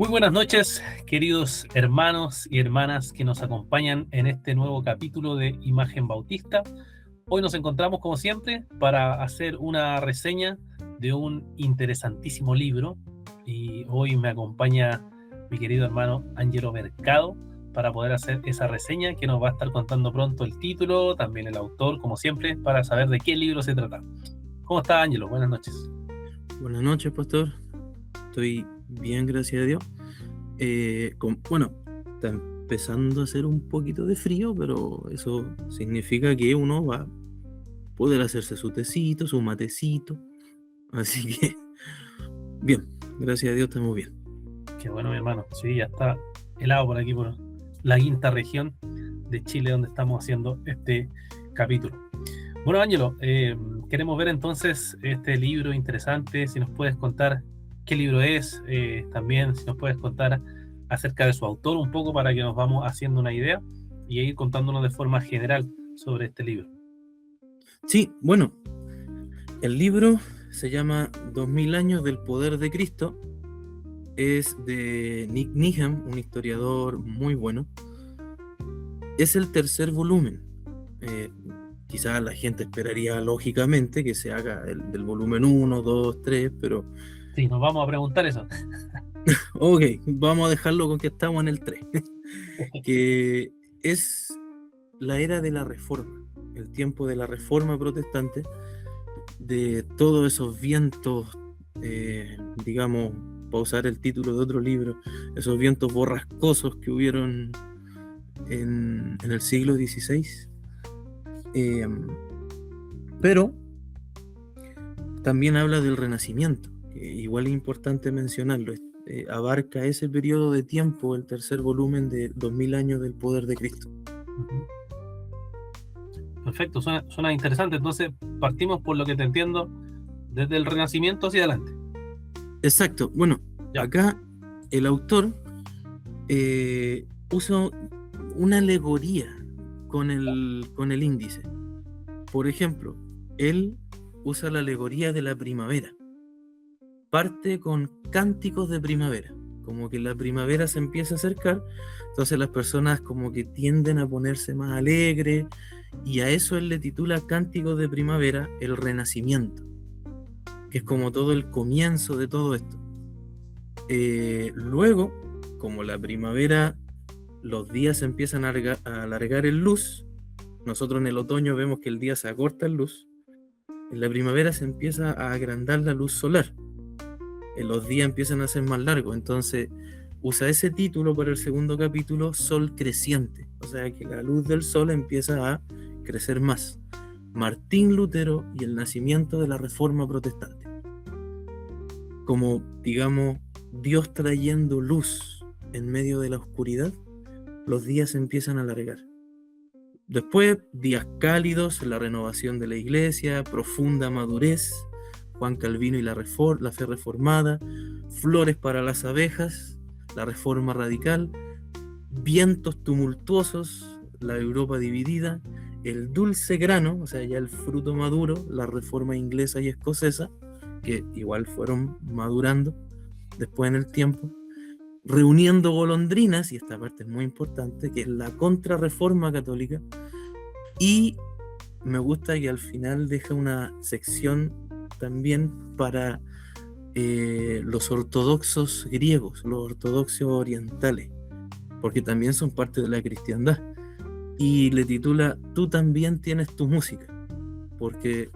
Muy buenas noches, queridos hermanos y hermanas que nos acompañan en este nuevo capítulo de Imagen Bautista. Hoy nos encontramos, como siempre, para hacer una reseña de un interesantísimo libro. Y hoy me acompaña mi querido hermano Ángelo Mercado para poder hacer esa reseña que nos va a estar contando pronto el título, también el autor, como siempre, para saber de qué libro se trata. ¿Cómo está, Ángelo? Buenas noches. Buenas noches, pastor. Estoy bien, gracias a Dios. Bueno, está empezando a hacer un poquito de frío, pero eso significa que uno va a poder hacerse su tecito, su matecito. Así que, bien, gracias a Dios estamos bien. Qué bueno, mi hermano. Sí, ya está helado por aquí, por la quinta región de Chile, donde estamos haciendo este capítulo. Bueno, Ángelo, queremos ver entonces este libro interesante. Si nos puedes contar qué libro es, también si nos puedes contar acerca de su autor un poco para que nos vamos haciendo una idea y ir contándonos de forma general sobre este libro. Sí, bueno, el libro se llama 2000 años del poder de Cristo. Es de Nick Needham, un historiador muy bueno. Es el tercer volumen. Quizás la gente esperaría lógicamente que se haga del volumen 1, 2, 3, pero Sí, nos vamos a preguntar eso. ok, vamos a dejarlo con que estamos en el 3, que es la era de la Reforma, el tiempo de la Reforma protestante, de todos esos vientos, digamos, para usar el título de otro libro, esos vientos borrascosos que hubieron en el siglo XVI. Pero también habla del Renacimiento, que igual es importante mencionarlo. Abarca ese periodo de tiempo, el tercer volumen de 2000 años del poder de Cristo. Perfecto, suena interesante. Entonces, partimos por lo que te entiendo, desde el Renacimiento hacia adelante. Exacto. Bueno, Ya. acá el autor usa una alegoría con el índice. Por ejemplo, él usa la alegoría de la primavera. Parte con cánticos de primavera, como que la primavera se empieza a acercar, entonces las personas como que tienden a ponerse más alegres, y a eso él le titula Cánticos de Primavera, el Renacimiento, que es como todo el comienzo de todo esto. Luego, como la primavera, los días se empiezan a alargar en luz, nosotros en el otoño vemos que el día se acorta en luz, en la primavera se empieza a agrandar la luz solar, los días empiezan a ser más largos, entonces usa ese título para el segundo capítulo, Sol creciente, o sea que la luz del sol empieza a crecer más. Martín Lutero y el nacimiento de la Reforma Protestante, como digamos Dios trayendo luz en medio de la oscuridad, los días se empiezan a alargar. Después, días cálidos, la renovación de la iglesia, profunda madurez, Juan Calvino y la fe reformada, flores para las abejas, la reforma radical, vientos tumultuosos, la Europa dividida, el dulce grano, o sea, ya el fruto maduro, la reforma inglesa y escocesa, que igual fueron madurando después en el tiempo, reuniendo golondrinas, y esta parte es muy importante, que es la contrarreforma católica, y me gusta que al final deja una sección también para los ortodoxos griegos, los ortodoxos orientales, porque también son parte de la cristiandad, y le titula Tú también tienes tu música, porque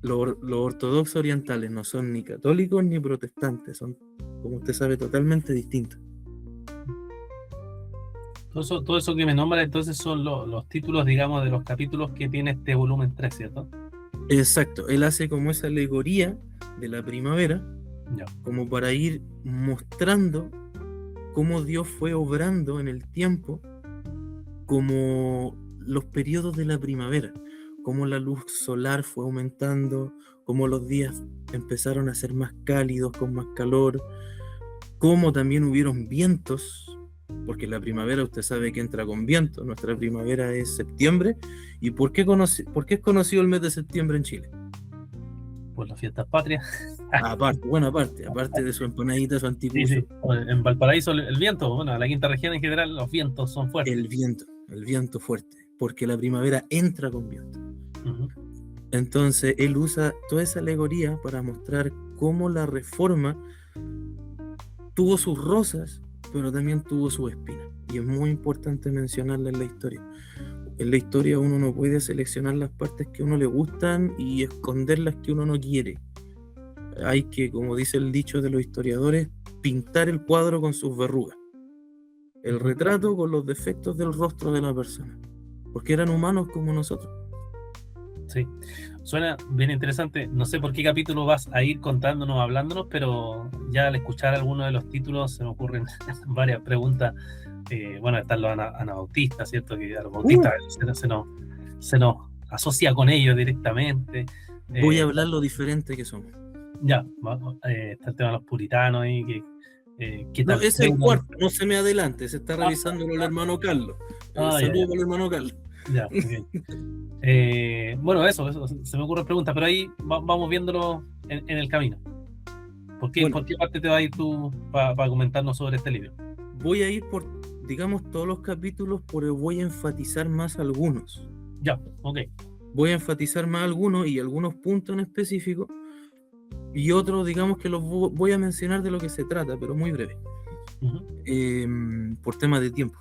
los ortodoxos orientales no son ni católicos ni protestantes, son, como usted sabe, totalmente distintos. Todo eso que me nombra entonces son los títulos, digamos, de los capítulos que tiene este volumen 3, ¿cierto? Exacto, él hace como esa alegoría de la primavera, Ya. como para ir mostrando cómo Dios fue obrando en el tiempo, como los periodos de la primavera, cómo la luz solar fue aumentando, cómo los días empezaron a ser más cálidos, con más calor, cómo también hubieron vientos, porque la primavera usted sabe que entra con viento, nuestra primavera es septiembre. ¿Y por qué es conocido el mes de septiembre en Chile? por las fiestas patrias. Aparte, bueno, aparte de su empanadita, su Sí, anticucho, sí. En Valparaíso el viento, bueno, en la quinta región en general los vientos son fuertes. el viento fuerte, porque la primavera entra con viento. Ujú. Entonces, él usa toda esa alegoría para mostrar cómo la reforma tuvo sus rosas, pero también tuvo sus espinas. Y es muy importante mencionarla en la historia. En la historia uno no puede seleccionar las partes que a uno le gustan y esconder las que uno no quiere. Hay que, como dice el dicho de los historiadores, pintar el cuadro con sus verrugas, el retrato con los defectos del rostro de la persona, porque eran humanos como nosotros. Sí, suena bien interesante. No sé por qué capítulo vas a ir contándonos, hablándonos, pero ya al escuchar algunos de los títulos se me ocurren varias preguntas. Bueno, están los anabautistas, ¿cierto? Que a los bautistas se nos asocia con ellos directamente. Voy a hablar lo diferente que somos. Ya, está el tema de los puritanos ahí, ¿qué No, tal? ese es el cuarto, no se me adelante, se está revisando con el hermano Carlos. Saludos para el hermano Carlos. Ya, okay. Bueno, eso, se me ocurren preguntas, pero ahí vamos viéndolo en el camino. ¿Por qué parte te vas a ir tú para comentarnos sobre este libro? Voy a ir por, digamos, todos los capítulos, pero voy a enfatizar más algunos. Ya, ok. Voy a enfatizar más algunos y algunos puntos en específico, y otros, digamos, que los voy a mencionar de lo que se trata, pero muy breve. Por tema de tiempo.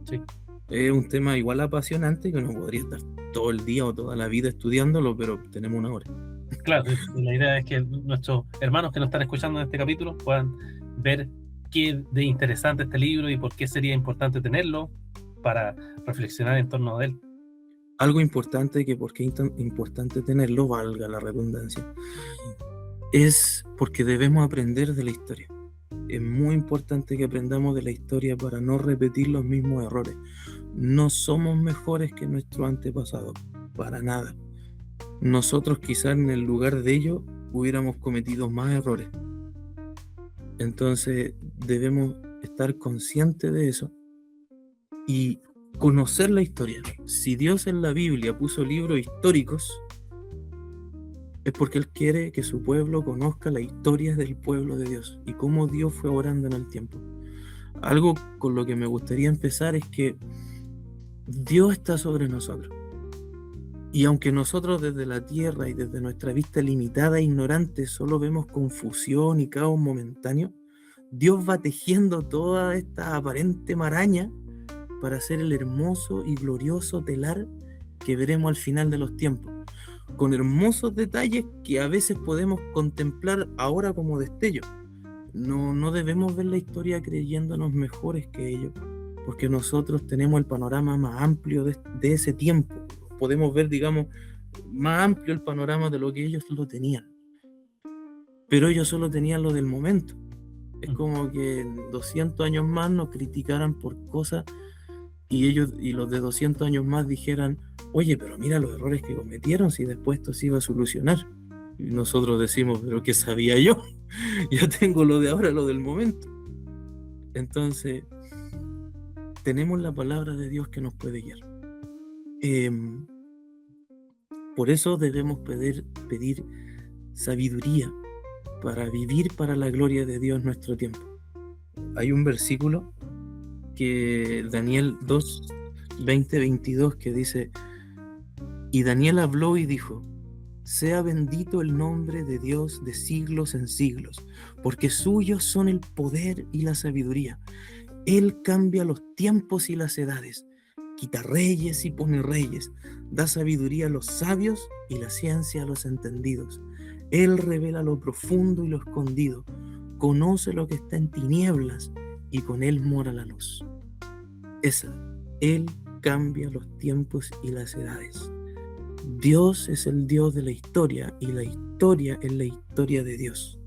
Sí. Es un tema igual apasionante que no podría estar todo el día o toda la vida estudiándolo, pero tenemos una hora. Claro, la idea es que nuestros hermanos que nos están escuchando en este capítulo puedan ver qué de interesante este libro y por qué sería importante tenerlo para reflexionar en torno a él. Algo importante, que por qué es importante tenerlo, valga la redundancia, es porque debemos aprender de la historia. Es muy importante que aprendamos de la historia para no repetir los mismos errores. No somos mejores que nuestros antepasados, para nada. Nosotros quizás en el lugar de ellos hubiéramos cometido más errores. Entonces debemos estar conscientes de eso y conocer la historia. Si Dios en la Biblia puso libros históricos, es porque Él quiere que su pueblo conozca la historia del pueblo de Dios y cómo Dios fue obrando en el tiempo. Algo con lo que me gustaría empezar es que Dios está sobre nosotros. Y aunque nosotros desde la tierra y desde nuestra vista limitada e ignorante solo vemos confusión y caos momentáneo, Dios va tejiendo toda esta aparente maraña para hacer el hermoso y glorioso telar que veremos al final de los tiempos, con hermosos detalles que a veces podemos contemplar ahora como destellos. No debemos ver la historia creyéndonos mejores que ellos, porque nosotros tenemos el panorama más amplio de ese tiempo. Podemos ver, digamos, más amplio el panorama de lo que ellos lo tenían. Pero ellos solo tenían lo del momento. Es como que en 200 años más nos criticaran por cosas y los de 200 años más dijeran: oye, pero mira los errores que cometieron, si después esto se iba a solucionar. Y nosotros decimos: pero ¿qué sabía yo? Yo tengo lo de ahora, lo del momento. Entonces, tenemos la palabra de Dios que nos puede guiar. Por eso debemos pedir sabiduría para vivir para la gloria de Dios nuestro tiempo. Hay un versículo que Daniel 2, 20-22 que dice: y Daniel habló y dijo: sea bendito el nombre de Dios de siglos en siglos, porque suyos son el poder y la sabiduría. Él cambia los tiempos y las edades, quita reyes y pone reyes, da sabiduría a los sabios y la ciencia a los entendidos. Él revela lo profundo y lo escondido, conoce lo que está en tinieblas y con él mora la luz. Él cambia los tiempos y las edades. Dios es el Dios de la historia y la historia es la historia de Dios.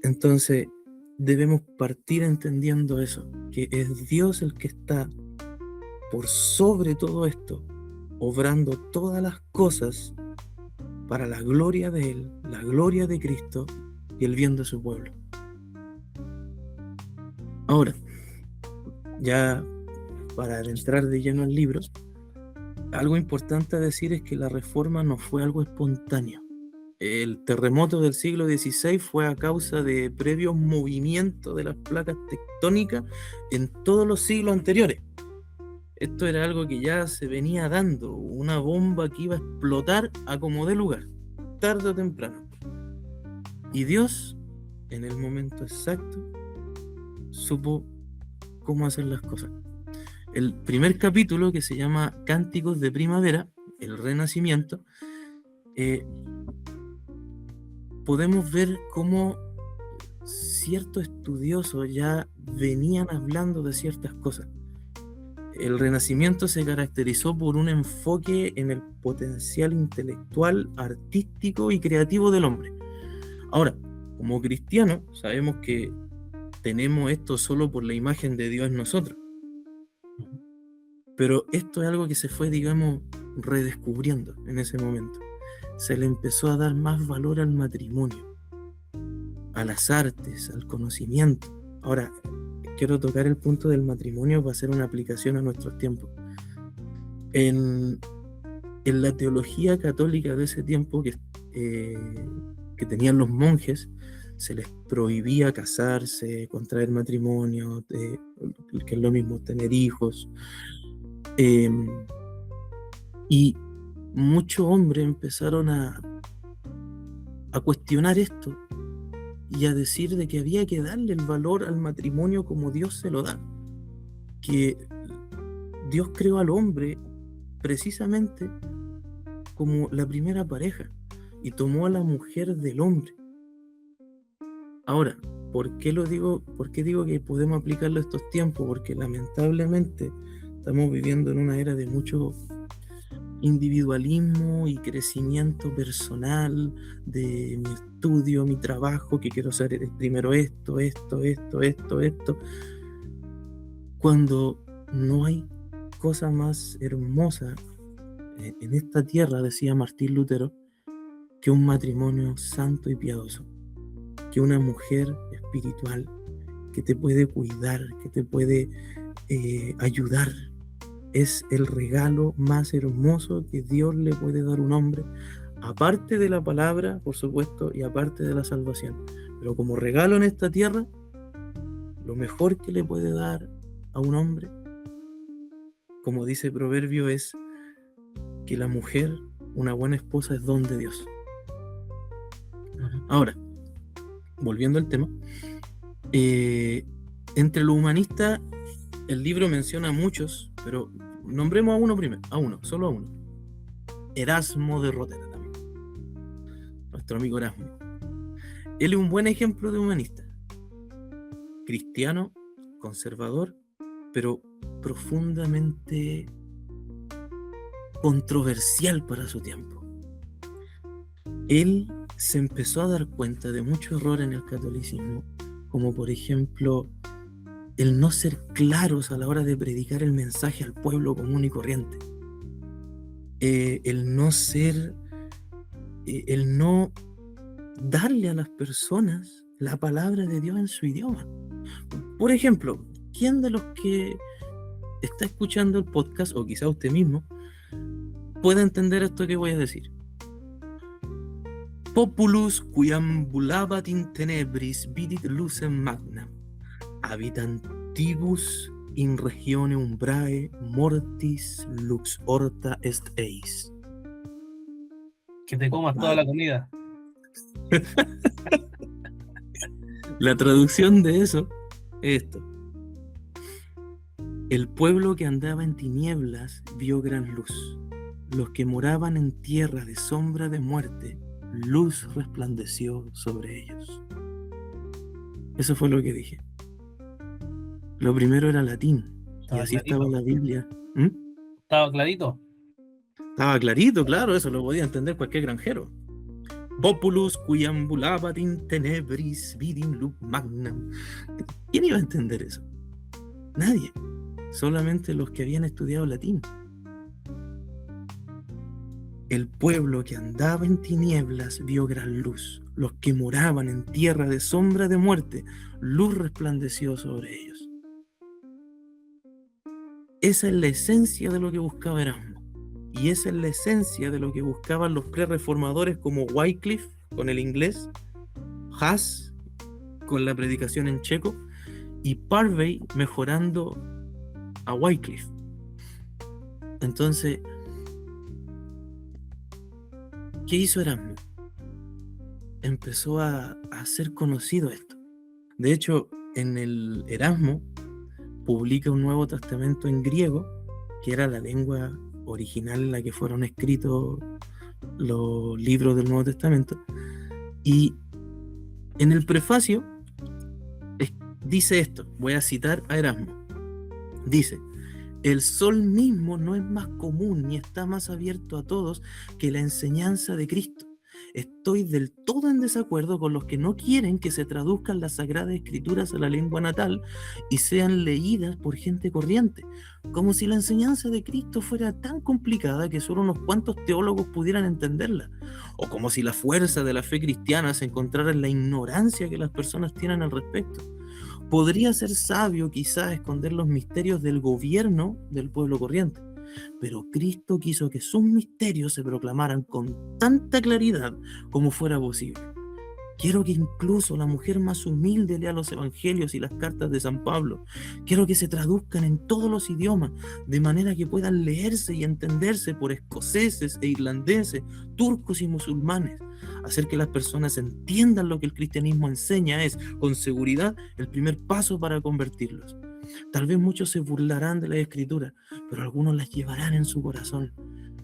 Entonces debemos partir entendiendo eso, que es Dios el que está por sobre todo esto, obrando todas las cosas para la gloria de Él, la gloria de Cristo y el bien de su pueblo. Ahora, ya para entrar de lleno al libro, algo importante a decir es que la reforma no fue algo espontáneo. el terremoto del siglo XVI fue a causa de previos movimientos de las placas tectónicas en todos los siglos anteriores. Esto era algo que ya se venía dando, una bomba que iba a explotar a como dé lugar, tarde o temprano. Y Dios, en el momento exacto, supo cómo hacer las cosas. El primer capítulo, que se llama Cánticos de Primavera, el Renacimiento, podemos ver cómo ciertos estudiosos ya venían hablando de ciertas cosas. El Renacimiento se caracterizó por un enfoque en el potencial intelectual, artístico y creativo del hombre. Ahora, como cristianos, sabemos que tenemos esto solo por la imagen de Dios en nosotros. Pero esto es algo que se fue, digamos, redescubriendo en ese momento. Se le empezó a dar más valor al matrimonio, a las artes, al conocimiento. Ahora, quiero tocar el punto del matrimonio para hacer una aplicación a nuestros tiempos. En la teología católica de ese tiempo que tenían los monjes, se les prohibía casarse, contraer matrimonio, que es lo mismo, tener hijos. Y muchos hombres empezaron a cuestionar esto y a decir de que había que darle el valor al matrimonio como Dios se lo da, que Dios creó al hombre precisamente como la primera pareja y tomó a la mujer del hombre. Ahora, ¿por qué lo digo? ¿Por qué digo que podemos aplicarlo a estos tiempos? Porque lamentablemente estamos viviendo en una era de mucho individualismo y crecimiento personal, de mi estudio, mi trabajo, que quiero hacer primero esto, cuando no hay cosa más hermosa en esta tierra, decía Martín Lutero, que un matrimonio santo y piadoso, que una mujer espiritual que te puede cuidar, que te puede ayudar. Es el regalo más hermoso que Dios le puede dar a un hombre, aparte de la palabra, por supuesto, y aparte de la salvación. Pero como regalo en esta tierra, lo mejor que le puede dar a un hombre, como dice Proverbio, es que la mujer, una buena esposa, es don de Dios. Ahora, volviendo al tema, entre los humanistas, el libro menciona a muchos, pero nombremos a uno primero, solo a uno. Erasmo de Rotterdam, nuestro amigo Erasmo. Él es un buen ejemplo de humanista, cristiano, conservador, pero profundamente controversial para su tiempo. Él se empezó a dar cuenta de muchos errores en el catolicismo, como por ejemplo el no ser claros a la hora de predicar el mensaje al pueblo común y corriente, el no darle a las personas la palabra de Dios en su idioma. Por ejemplo, ¿quién de los que está escuchando el podcast, o quizá usted mismo, puede entender esto que voy a decir? Populus quiam bulabat in tenebris vidit lucem magnam, habitantibus in regione umbrae mortis lux horta est eis. Que te comas toda la comida. La traducción de eso es esto: el pueblo que andaba en tinieblas vio gran luz, los que moraban en tierra de sombra de muerte, luz resplandeció sobre ellos. Eso fue lo que dije. Lo primero era latín, y así clarito. Estaba la Biblia. ¿Estaba clarito? Estaba clarito, claro, eso lo podía entender cualquier granjero. Populus quiam bulabat in tenebris vidin lux magnam. ¿Quién iba a entender eso? Nadie. Solamente los que habían estudiado latín. El pueblo que andaba en tinieblas vio gran luz. Los que moraban en tierra de sombra de muerte, luz resplandeció sobre ellos. Esa es la esencia de lo que buscaba Erasmo. y esa es la esencia de lo que buscaban los pre-reformadores como Wycliffe con el inglés, Huss con la predicación en checo y Parvey mejorando a Wycliffe. Entonces, ¿qué hizo Erasmo? Empezó a hacer conocido esto. De hecho, en el Erasmo publica un Nuevo Testamento en griego, que era la lengua original en la que fueron escritos los libros del Nuevo Testamento, y en el prefacio dice esto, voy a citar a Erasmo, dice: el sol mismo no es más común ni está más abierto a todos que la enseñanza de Cristo. Estoy del todo en desacuerdo con los que no quieren que se traduzcan las Sagradas Escrituras a la lengua natal y sean leídas por gente corriente, como si la enseñanza de Cristo fuera tan complicada que solo unos cuantos teólogos pudieran entenderla, o como si la fuerza de la fe cristiana se encontrara en la ignorancia que las personas tienen al respecto. Podría ser sabio quizás esconder los misterios del gobierno del pueblo corriente, pero Cristo quiso que sus misterios se proclamaran con tanta claridad como fuera posible. Quiero que incluso la mujer más humilde lea los evangelios y las cartas de San Pablo. Quiero que se traduzcan en todos los idiomas, de manera que puedan leerse y entenderse por escoceses e irlandeses, turcos y musulmanes. Hacer que las personas entiendan lo que el cristianismo enseña es, con seguridad, el primer paso para convertirlos. Tal vez muchos se burlarán de las escrituras, pero algunos las llevarán en su corazón.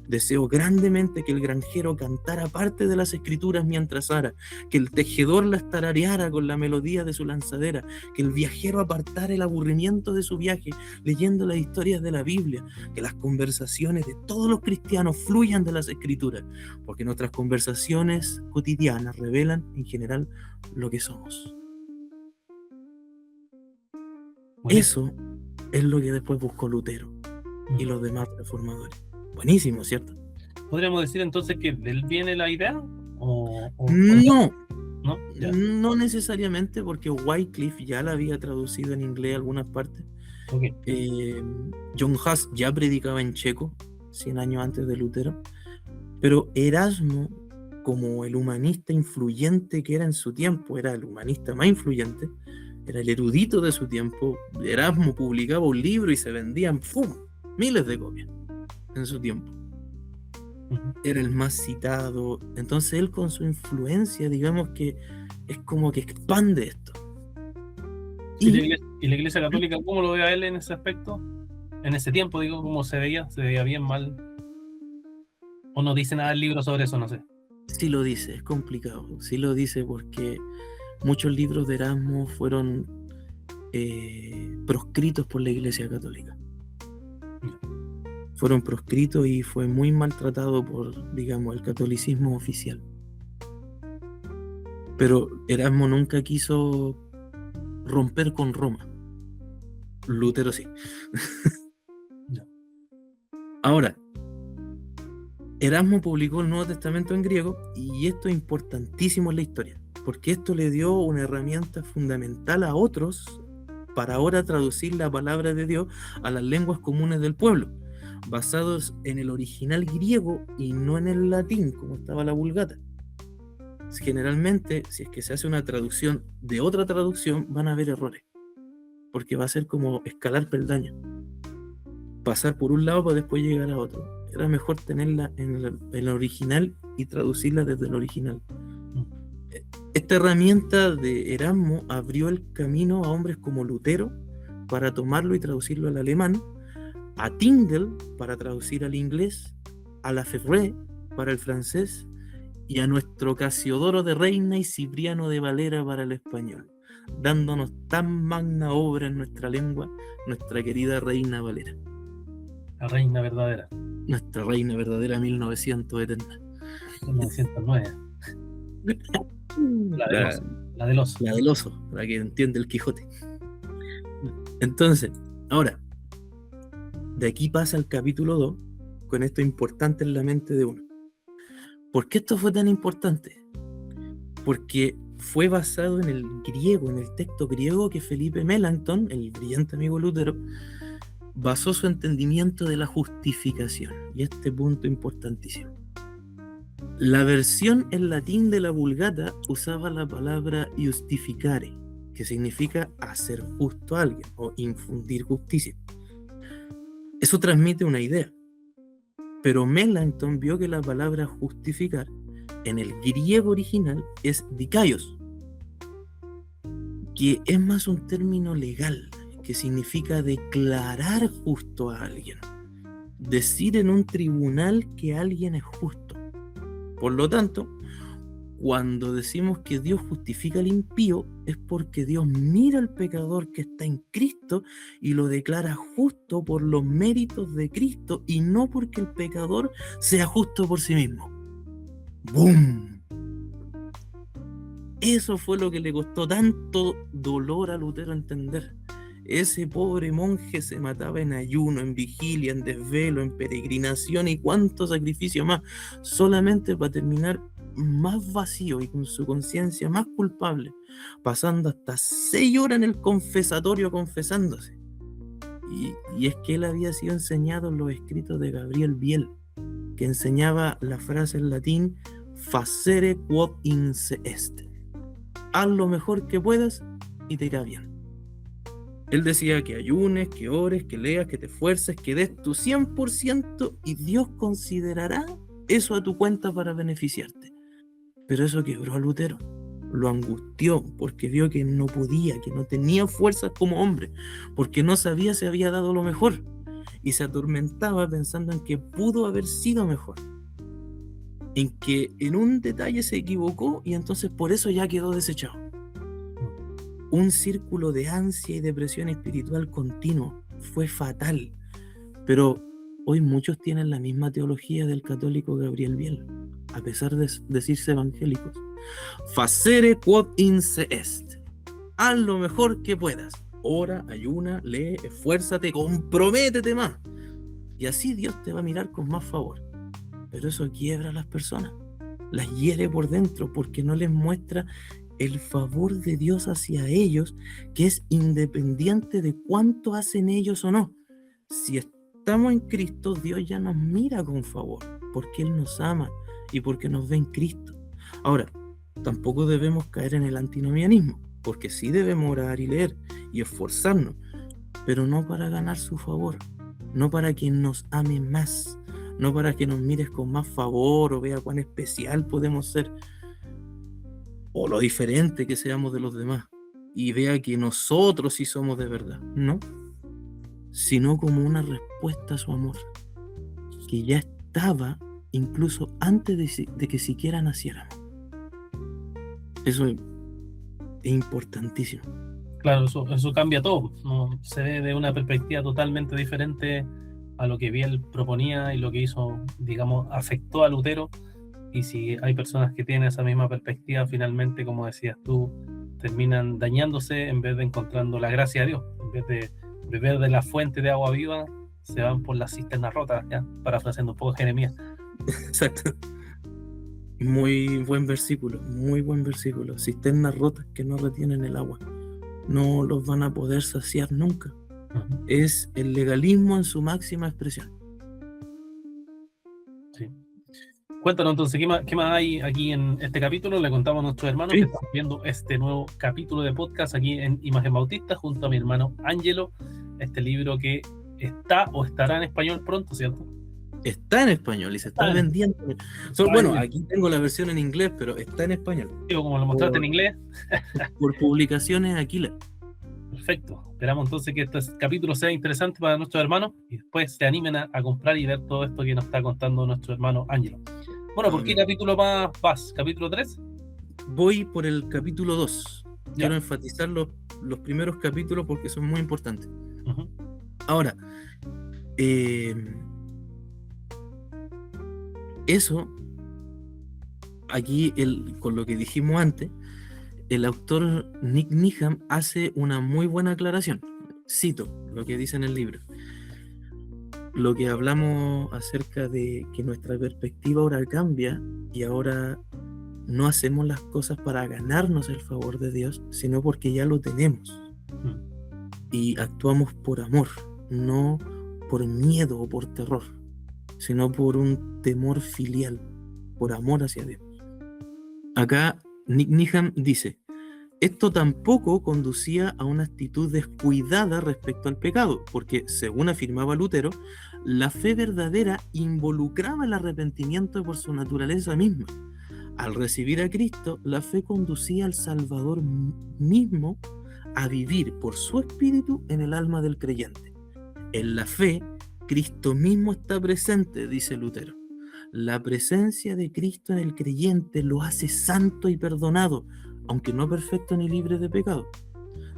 Deseo grandemente que el granjero cantara parte de las escrituras mientras ara, que el tejedor las tarareara con la melodía de su lanzadera, que el viajero apartara el aburrimiento de su viaje leyendo las historias de la Biblia, que las conversaciones de todos los cristianos fluyan de las escrituras, porque nuestras conversaciones cotidianas revelan en general lo que somos. Eso es lo que después buscó Lutero y los demás reformadores. Buenísimo, ¿cierto? ¿Podríamos decir entonces que de él viene la idea? No, ¿No? no necesariamente, porque Wycliffe ya la había traducido en inglés algunas partes. Okay. John Huss ya predicaba en checo 100 años antes de Lutero, pero Erasmo, como el humanista influyente que era en su tiempo, era el humanista más influyente, era el erudito de su tiempo. Erasmo publicaba un libro y se vendían miles de copias en su tiempo. Era el más citado. Entonces él, con su influencia, digamos que es como que expande esto. ¿Y la Iglesia Católica cómo lo ve a él en ese aspecto? En ese tiempo, digo, ¿cómo se veía? ¿Se veía bien, mal? ¿O no dice nada el libro sobre eso? No sé. Sí lo dice, es complicado. Sí lo dice porque muchos libros de Erasmo fueron proscritos por la Iglesia Católica. Fueron proscritos y fue muy maltratado por, digamos, el catolicismo oficial. Pero Erasmo nunca quiso romper con Roma. Lutero sí. No. Ahora, Erasmo publicó el Nuevo Testamento en griego, y esto es importantísimo en la historia, porque esto le dio una herramienta fundamental a otros para ahora traducir la palabra de Dios a las lenguas comunes del pueblo, basados en el original griego y no en el latín, como estaba la Vulgata. Generalmente, si es que se hace una traducción de otra traducción, van a haber errores, porque va a ser como escalar peldaños, pasar por un lado para después llegar a otro. Era mejor tenerla en el original y traducirla desde el original. Esta herramienta de Erasmo abrió el camino a hombres como Lutero para tomarlo y traducirlo al alemán, a Tyndale para traducir al inglés, a Lafebvre para el francés y a nuestro Casiodoro de Reina y Cipriano de Valera para el español, dándonos tan magna obra en nuestra lengua, nuestra querida Reina Valera. La reina verdadera. Nuestra reina verdadera 1900 eterna. 1909. La del oso. La del oso, la que entiende el Quijote. Entonces, ahora, de aquí pasa al capítulo 2, con esto importante en la mente de uno. ¿Por qué esto fue tan importante? Porque fue basado en el griego, en el texto griego que Felipe Melanchthon, el brillante amigo Lutero, basó su entendimiento de la justificación. Y este punto importantísimo. La versión en latín de la Vulgata usaba la palabra justificare, que significa hacer justo a alguien o infundir justicia. Eso transmite una idea. Pero Melanchthon vio que la palabra justificar en el griego original es dikaios, que es más un término legal, que significa declarar justo a alguien, decir en un tribunal que alguien es justo. Por lo tanto, cuando decimos que Dios justifica al impío, es porque Dios mira al pecador que está en Cristo y lo declara justo por los méritos de Cristo y no porque el pecador sea justo por sí mismo. ¡Bum! Eso fue lo que le costó tanto dolor a Lutero entender. Ese pobre monje se mataba en ayuno, en vigilia, en desvelo, en peregrinación y cuánto sacrificio más, solamente para terminar más vacío y con su conciencia más culpable, pasando hasta 6 horas en el confesatorio confesándose. Y es que él había sido enseñado en los escritos de Gabriel Biel, que enseñaba la frase en latín facere quod inse est. Haz lo mejor que puedas y te irá bien. Él decía que ayunes, que ores, que leas, que te esfuerces, que des tu 100% y Dios considerará eso a tu cuenta para beneficiarte. Pero eso quebró a Lutero, lo angustió porque vio que no podía, que no tenía fuerzas como hombre, porque no sabía si había dado lo mejor y se atormentaba pensando en que pudo haber sido mejor, en que en un detalle se equivocó y entonces por eso ya quedó desechado. Un círculo de ansia y depresión espiritual continuo. Fue fatal. Pero hoy muchos tienen la misma teología del católico Gabriel Biel, a pesar de decirse evangélicos. Facere quod inse est. Haz lo mejor que puedas. Ora, ayuna, lee, esfuérzate, comprométete más. Y así Dios te va a mirar con más favor. Pero eso quiebra a las personas. Las hiere por dentro porque no les muestra el favor de Dios hacia ellos, que es independiente de cuánto hacen ellos o no. Si estamos en Cristo, Dios ya nos mira con favor, porque Él nos ama y porque nos ve en Cristo. Ahora, tampoco debemos caer en el antinomianismo, porque sí debemos orar y leer y esforzarnos, pero no para ganar su favor, no para que nos ame más, no para que nos mires con más favor o vea cuán especial podemos ser, o lo diferente que seamos de los demás, y vea que nosotros sí somos de verdad, no, sino como una respuesta a su amor, que ya estaba incluso antes de que siquiera naciéramos. Eso es importantísimo. Claro, eso cambia todo, ¿no? Se ve de una perspectiva totalmente diferente a lo que Biel proponía y lo que hizo, digamos, afectó a Lutero. Y si hay personas que tienen esa misma perspectiva, finalmente, como decías tú, terminan dañándose en vez de encontrando la gracia de Dios. En vez de beber de la fuente de agua viva, se van por las cisternas rotas, ya, parafraseando un poco Jeremías. Exacto. Muy buen versículo, muy buen versículo. Cisternas rotas que no retienen el agua. No los van a poder saciar nunca. Uh-huh. Es el legalismo en su máxima expresión. Sí. Cuéntanos entonces, ¿qué más hay aquí en este capítulo? Le contamos a nuestros hermanos que estamos viendo este nuevo capítulo de podcast aquí en Imagen Bautista junto a mi hermano Ángelo. Este libro que está o estará en español pronto, ¿cierto? Está en español y se está vendiendo. Bueno, aquí tengo la versión en inglés, pero está en español. Digo, como lo mostraste en inglés. Por publicaciones Aquila. Perfecto. Esperamos entonces que este capítulo sea interesante para nuestros hermanos y después se animen a comprar y ver todo esto que nos está contando nuestro hermano Ángelo. Bueno, ¿por qué capítulo vas? ¿Capítulo 3? Voy por el capítulo 2. Quiero enfatizar los primeros capítulos porque son muy importantes. Uh-huh. Ahora, eso, aquí con lo que dijimos antes, el autor Nick Needham hace una muy buena aclaración. Cito lo que dice en el libro. Lo que hablamos acerca de que nuestra perspectiva ahora cambia y ahora no hacemos las cosas para ganarnos el favor de Dios, sino porque ya lo tenemos. Y actuamos por amor, no por miedo o por terror, sino por un temor filial, por amor hacia Dios. Acá Nick Needham dice: esto tampoco conducía a una actitud descuidada respecto al pecado, porque, según afirmaba Lutero, la fe verdadera involucraba el arrepentimiento por su naturaleza misma. Al recibir a Cristo, la fe conducía al Salvador mismo a vivir por su espíritu en el alma del creyente. En la fe, Cristo mismo está presente, dice Lutero. La presencia de Cristo en el creyente lo hace santo y perdonado, aunque no perfecto ni libre de pecado.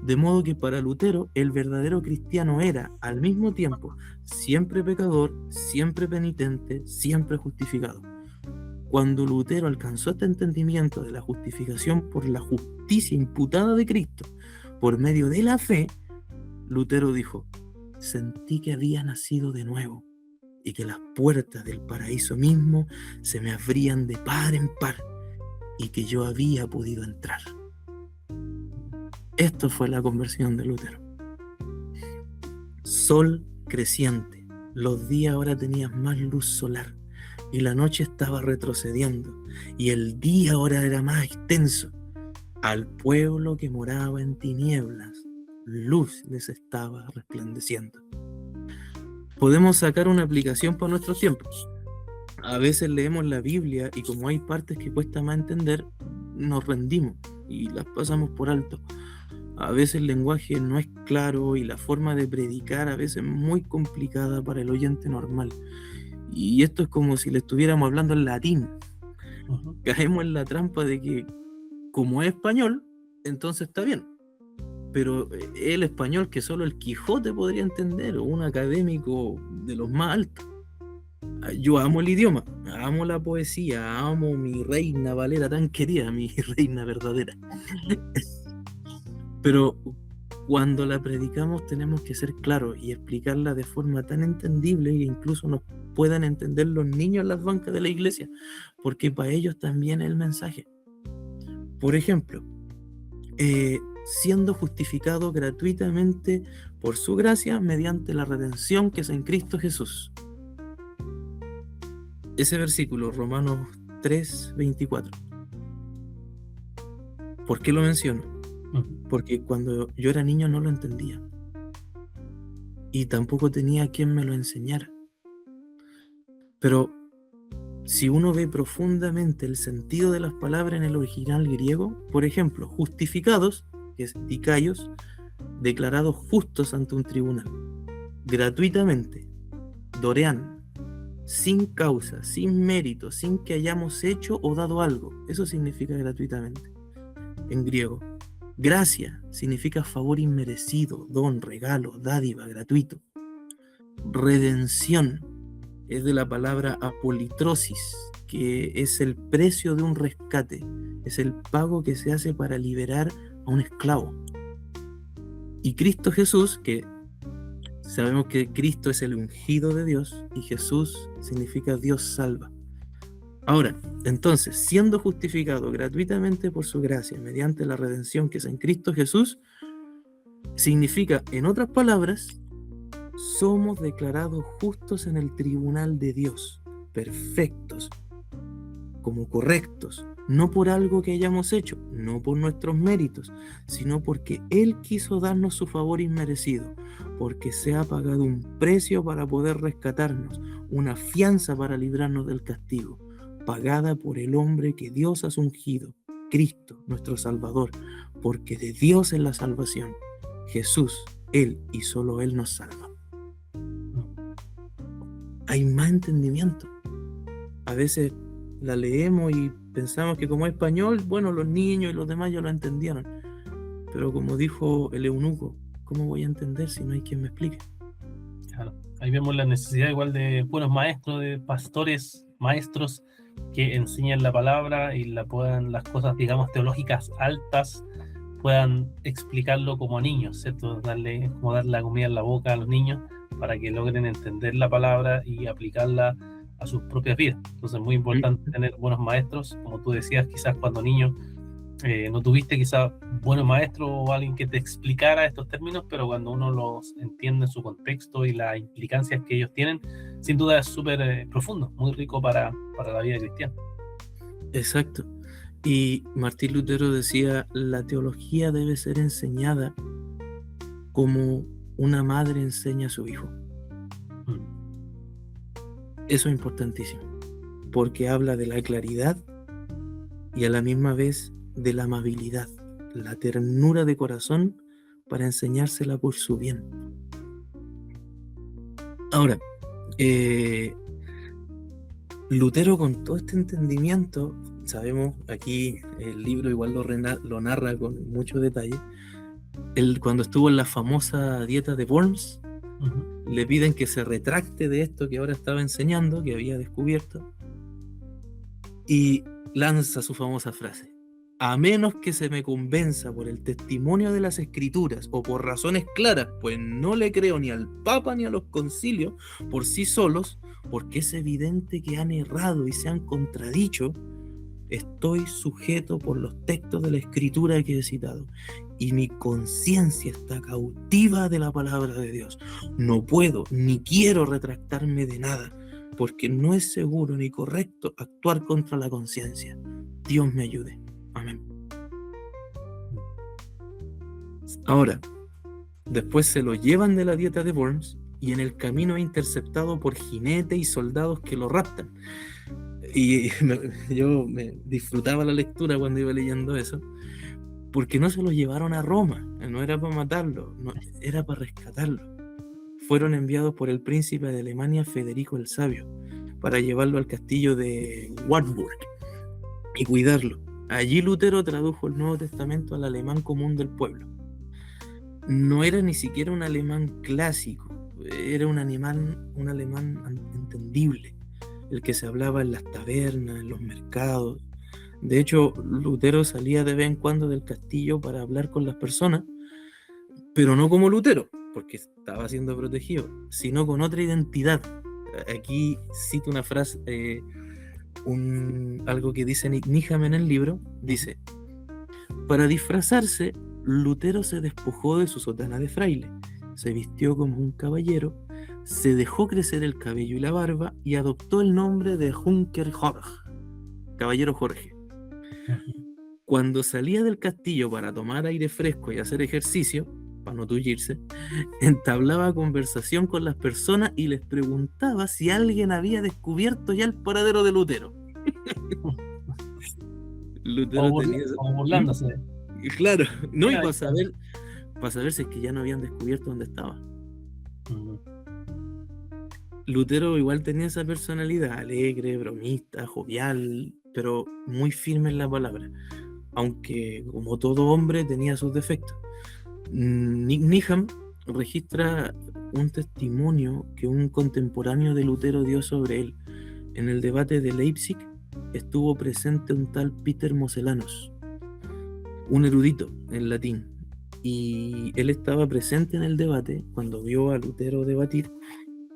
De modo que para Lutero el verdadero cristiano era, al mismo tiempo, siempre pecador, siempre penitente, siempre justificado. Cuando Lutero alcanzó este entendimiento de la justificación por la justicia imputada de Cristo por medio de la fe, Lutero dijo: sentí que había nacido de nuevo y que las puertas del paraíso mismo se me abrían de par en par y que yo había podido entrar. Esto fue la conversión de Lutero. Sol creciente. Los días ahora tenían más luz solar y la noche estaba retrocediendo y el día ahora era más extenso. Al pueblo que moraba en tinieblas, luz les estaba resplandeciendo. Podemos sacar una aplicación para nuestros tiempos. A veces leemos la Biblia y como hay partes que cuesta más entender, nos rendimos y las pasamos por alto. A veces el lenguaje no es claro y la forma de predicar a veces es muy complicada para el oyente normal. Y esto es como si le estuviéramos hablando en latín. Caemos en la trampa de que, como es español, entonces está bien. Pero el español que solo el Quijote podría entender, o un académico de los más altos. Yo amo el idioma, amo la poesía, amo mi reina Valera tan querida, mi reina verdadera. Pero cuando la predicamos tenemos que ser claros y explicarla de forma tan entendible que incluso nos puedan entender los niños en las bancas de la iglesia, porque para ellos también es el mensaje. Por ejemplo, siendo justificado gratuitamente por su gracia mediante la redención que es en Cristo Jesús. Ese versículo, Romanos 3:24. ¿Por qué lo menciono? Porque cuando yo era niño no lo entendía. Y tampoco tenía quien me lo enseñara. Pero si uno ve profundamente el sentido de las palabras en el original griego, por ejemplo, justificados, que es dikaios, declarados justos ante un tribunal, gratuitamente, dorean, sin causa, sin mérito, sin que hayamos hecho o dado algo. Eso significa gratuitamente en griego. Gracia significa favor inmerecido, don, regalo, dádiva, gratuito. Redención es de la palabra apolitrosis, que es el precio de un rescate, es el pago que se hace para liberar a un esclavo. Y Cristo Jesús, que sabemos que Cristo es el ungido de Dios y Jesús significa Dios salva. Ahora, entonces, siendo justificado gratuitamente por su gracia mediante la redención que es en Cristo Jesús, significa, en otras palabras, somos declarados justos en el tribunal de Dios, perfectos, como correctos, no por algo que hayamos hecho, no por nuestros méritos, sino porque Él quiso darnos su favor inmerecido, porque se ha pagado un precio para poder rescatarnos, una fianza para librarnos del castigo, pagada por el hombre que Dios ha ungido, Cristo, nuestro Salvador, porque de Dios es la salvación. Jesús, Él y solo Él nos salva. Hay más entendimiento. A veces la leemos y pensamos que como es español, bueno, los niños y los demás ya lo entendieron. Pero como dijo el eunuco, ¿cómo voy a entender si no hay quien me explique? Claro. Ahí vemos la necesidad igual de buenos maestros, de pastores, maestros que enseñen la palabra y las cosas, digamos, teológicas altas, puedan explicarlo como a niños, ¿cierto? Como dar la comida en la boca a los niños para que logren entender la palabra y aplicarla a sus propias vidas. Entonces es muy importante tener buenos maestros, como tú decías, quizás cuando niño No tuviste quizá buenos maestros o alguien que te explicara estos términos, pero cuando uno los entiende en su contexto y las implicancias que ellos tienen, sin duda es súper profundo, muy rico para la vida cristiana. Exacto. Y Martín Lutero decía, la teología debe ser enseñada como una madre enseña a su hijo. Eso es importantísimo, porque habla de la claridad y a la misma vez de la amabilidad, la ternura de corazón para enseñársela por su bien. Ahora, Lutero, con todo este entendimiento, sabemos, aquí el libro igual lo narra con mucho detalle, cuando estuvo en la famosa dieta de Worms, le piden que se retracte de esto que ahora estaba enseñando, que había descubierto, y lanza su famosa frase: a menos que se me convenza por el testimonio de las escrituras o por razones claras, pues no le creo ni al Papa ni a los concilios por sí solos, porque es evidente que han errado y se han contradicho, estoy sujeto por los textos de la escritura que he citado, y mi conciencia está cautiva de la palabra de Dios. No puedo ni quiero retractarme de nada, porque no es seguro ni correcto actuar contra la conciencia. Dios me ayude. Amén. Ahora, después se lo llevan de la dieta de Worms y en el camino es interceptado por jinetes y soldados que lo raptan. Y yo me disfrutaba la lectura cuando iba leyendo eso, porque no se lo llevaron a Roma, no era para matarlo, no, era para rescatarlo. Fueron enviados por el príncipe de Alemania, Federico el Sabio, para llevarlo al castillo de Wartburg y cuidarlo. Allí Lutero tradujo el Nuevo Testamento al alemán común del pueblo. No era ni siquiera un alemán clásico, era un alemán entendible, el que se hablaba en las tabernas, en los mercados. De hecho, Lutero salía de vez en cuando del castillo para hablar con las personas, pero no como Lutero, porque estaba siendo protegido, sino con otra identidad. Aquí cito una frase, algo que dice Needham en el libro, dice: para disfrazarse, Lutero se despojó de su sotana de fraile, se vistió como un caballero, se dejó crecer el cabello y la barba y adoptó el nombre de Junker Jorge, caballero Jorge. Cuando salía del castillo para tomar aire fresco y hacer ejercicio, para no tullirse, entablaba conversación con las personas y les preguntaba si alguien había descubierto ya el paradero de Lutero. Lutero tenía eso. Como burlándose. Claro, no, y para saber si es que ya no habían descubierto dónde estaba. Lutero igual tenía esa personalidad alegre, bromista, jovial, pero muy firme en la palabra, aunque como todo hombre tenía sus defectos. Needham registra un testimonio que un contemporáneo de Lutero dio sobre él. En el debate de Leipzig estuvo presente un tal Peter Mosellanus, un erudito en latín, y él estaba presente en el debate cuando vio a Lutero debatir,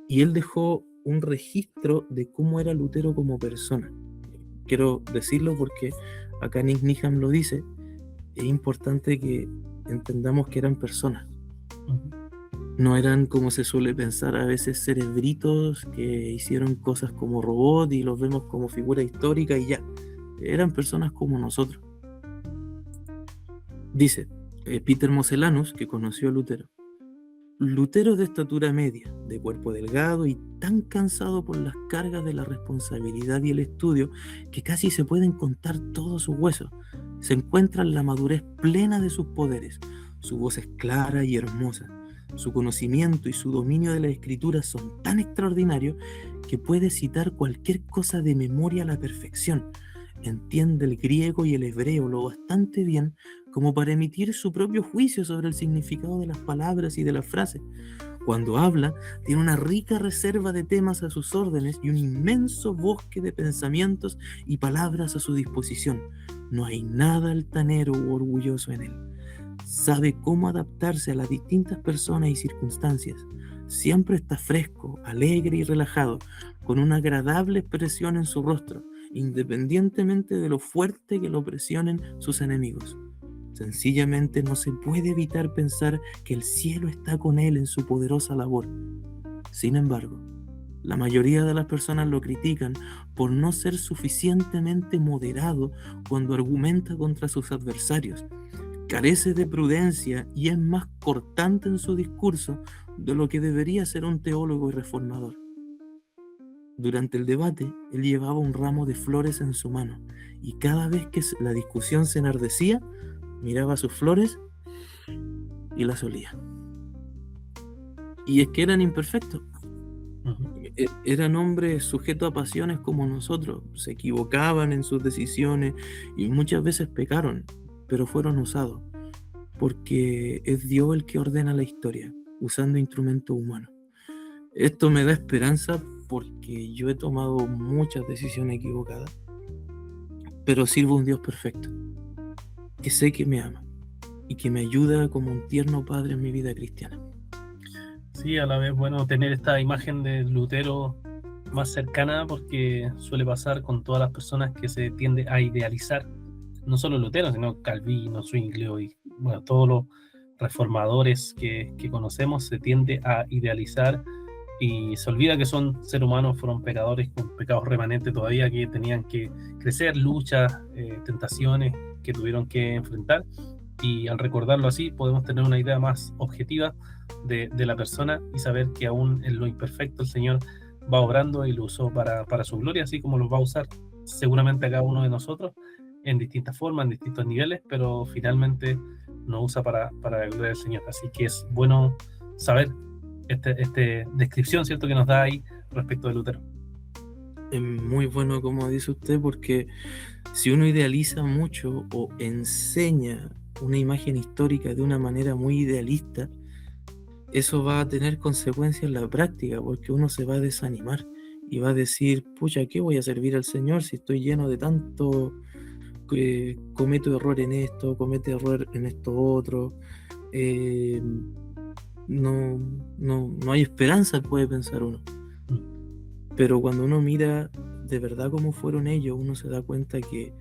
y él dejó un registro de cómo era Lutero como persona. Quiero decirlo porque acá Needham lo dice, es importante que entendamos que eran personas. No eran, como se suele pensar a veces, cerebritos que hicieron cosas como robots y los vemos como figura histórica y ya. Eran personas como nosotros. Dice Peter Mosellanus, que conoció a Lutero: Lutero de estatura media, de cuerpo delgado y tan cansado por las cargas de la responsabilidad y el estudio que casi se pueden contar todos sus huesos. Se encuentra en la madurez plena de sus poderes. Su voz es clara y hermosa. Su conocimiento y su dominio de la escritura son tan extraordinarios que puede citar cualquier cosa de memoria a la perfección. Entiende el griego y el hebreo lo bastante bien como para emitir su propio juicio sobre el significado de las palabras y de las frases. Cuando habla, tiene una rica reserva de temas a sus órdenes y un inmenso bosque de pensamientos y palabras a su disposición. No hay nada altanero u orgulloso en él. Sabe cómo adaptarse a las distintas personas y circunstancias. Siempre está fresco, alegre y relajado, con una agradable expresión en su rostro, independientemente de lo fuerte que lo presionen sus enemigos. Sencillamente no se puede evitar pensar que el cielo está con él en su poderosa labor. Sin embargo, la mayoría de las personas lo critican por no ser suficientemente moderado cuando argumenta contra sus adversarios. Carece de prudencia y es más cortante en su discurso de lo que debería ser un teólogo y reformador. Durante el debate, él llevaba un ramo de flores en su mano y cada vez que la discusión se enardecía, miraba sus flores y las olía. Y es que eran imperfectos. Eran hombres sujetos a pasiones como nosotros. Se equivocaban en sus decisiones y muchas veces pecaron, pero fueron usados, porque es Dios el que ordena la historia, usando instrumentos humanos. Esto me da esperanza porque yo he tomado muchas decisiones equivocadas, pero sirvo a un Dios perfecto, que sé que me ama y que me ayuda como un tierno padre en mi vida cristiana. Sí, a la vez, bueno, tener esta imagen de Lutero más cercana, porque suele pasar con todas las personas que se tiende a idealizar, no solo Lutero, sino Calvino, Zwinglio y bueno, todos los reformadores que conocemos, se tiende a idealizar y se olvida que son seres humanos, fueron pecadores con pecados remanentes todavía, que tenían que crecer, luchas, tentaciones que tuvieron que enfrentar, y al recordarlo así podemos tener una idea más objetiva de la persona y saber que aún en lo imperfecto el Señor va obrando y lo usó para su gloria, así como los va a usar seguramente a cada uno de nosotros en distintas formas, en distintos niveles, pero finalmente nos usa para la gloria del Señor. Así que es bueno saber esta descripción, ¿cierto?, que nos da ahí respecto de Lutero. Es muy bueno, como dice usted, porque si uno idealiza mucho o enseña una imagen histórica de una manera muy idealista, eso va a tener consecuencias en la práctica, porque uno se va a desanimar y va a decir, pucha, ¿qué voy a servir al Señor si estoy lleno de tanto, cometo error en esto, cometo error en esto otro? No hay esperanza, puede pensar uno. Pero cuando uno mira de verdad cómo fueron ellos, uno se da cuenta que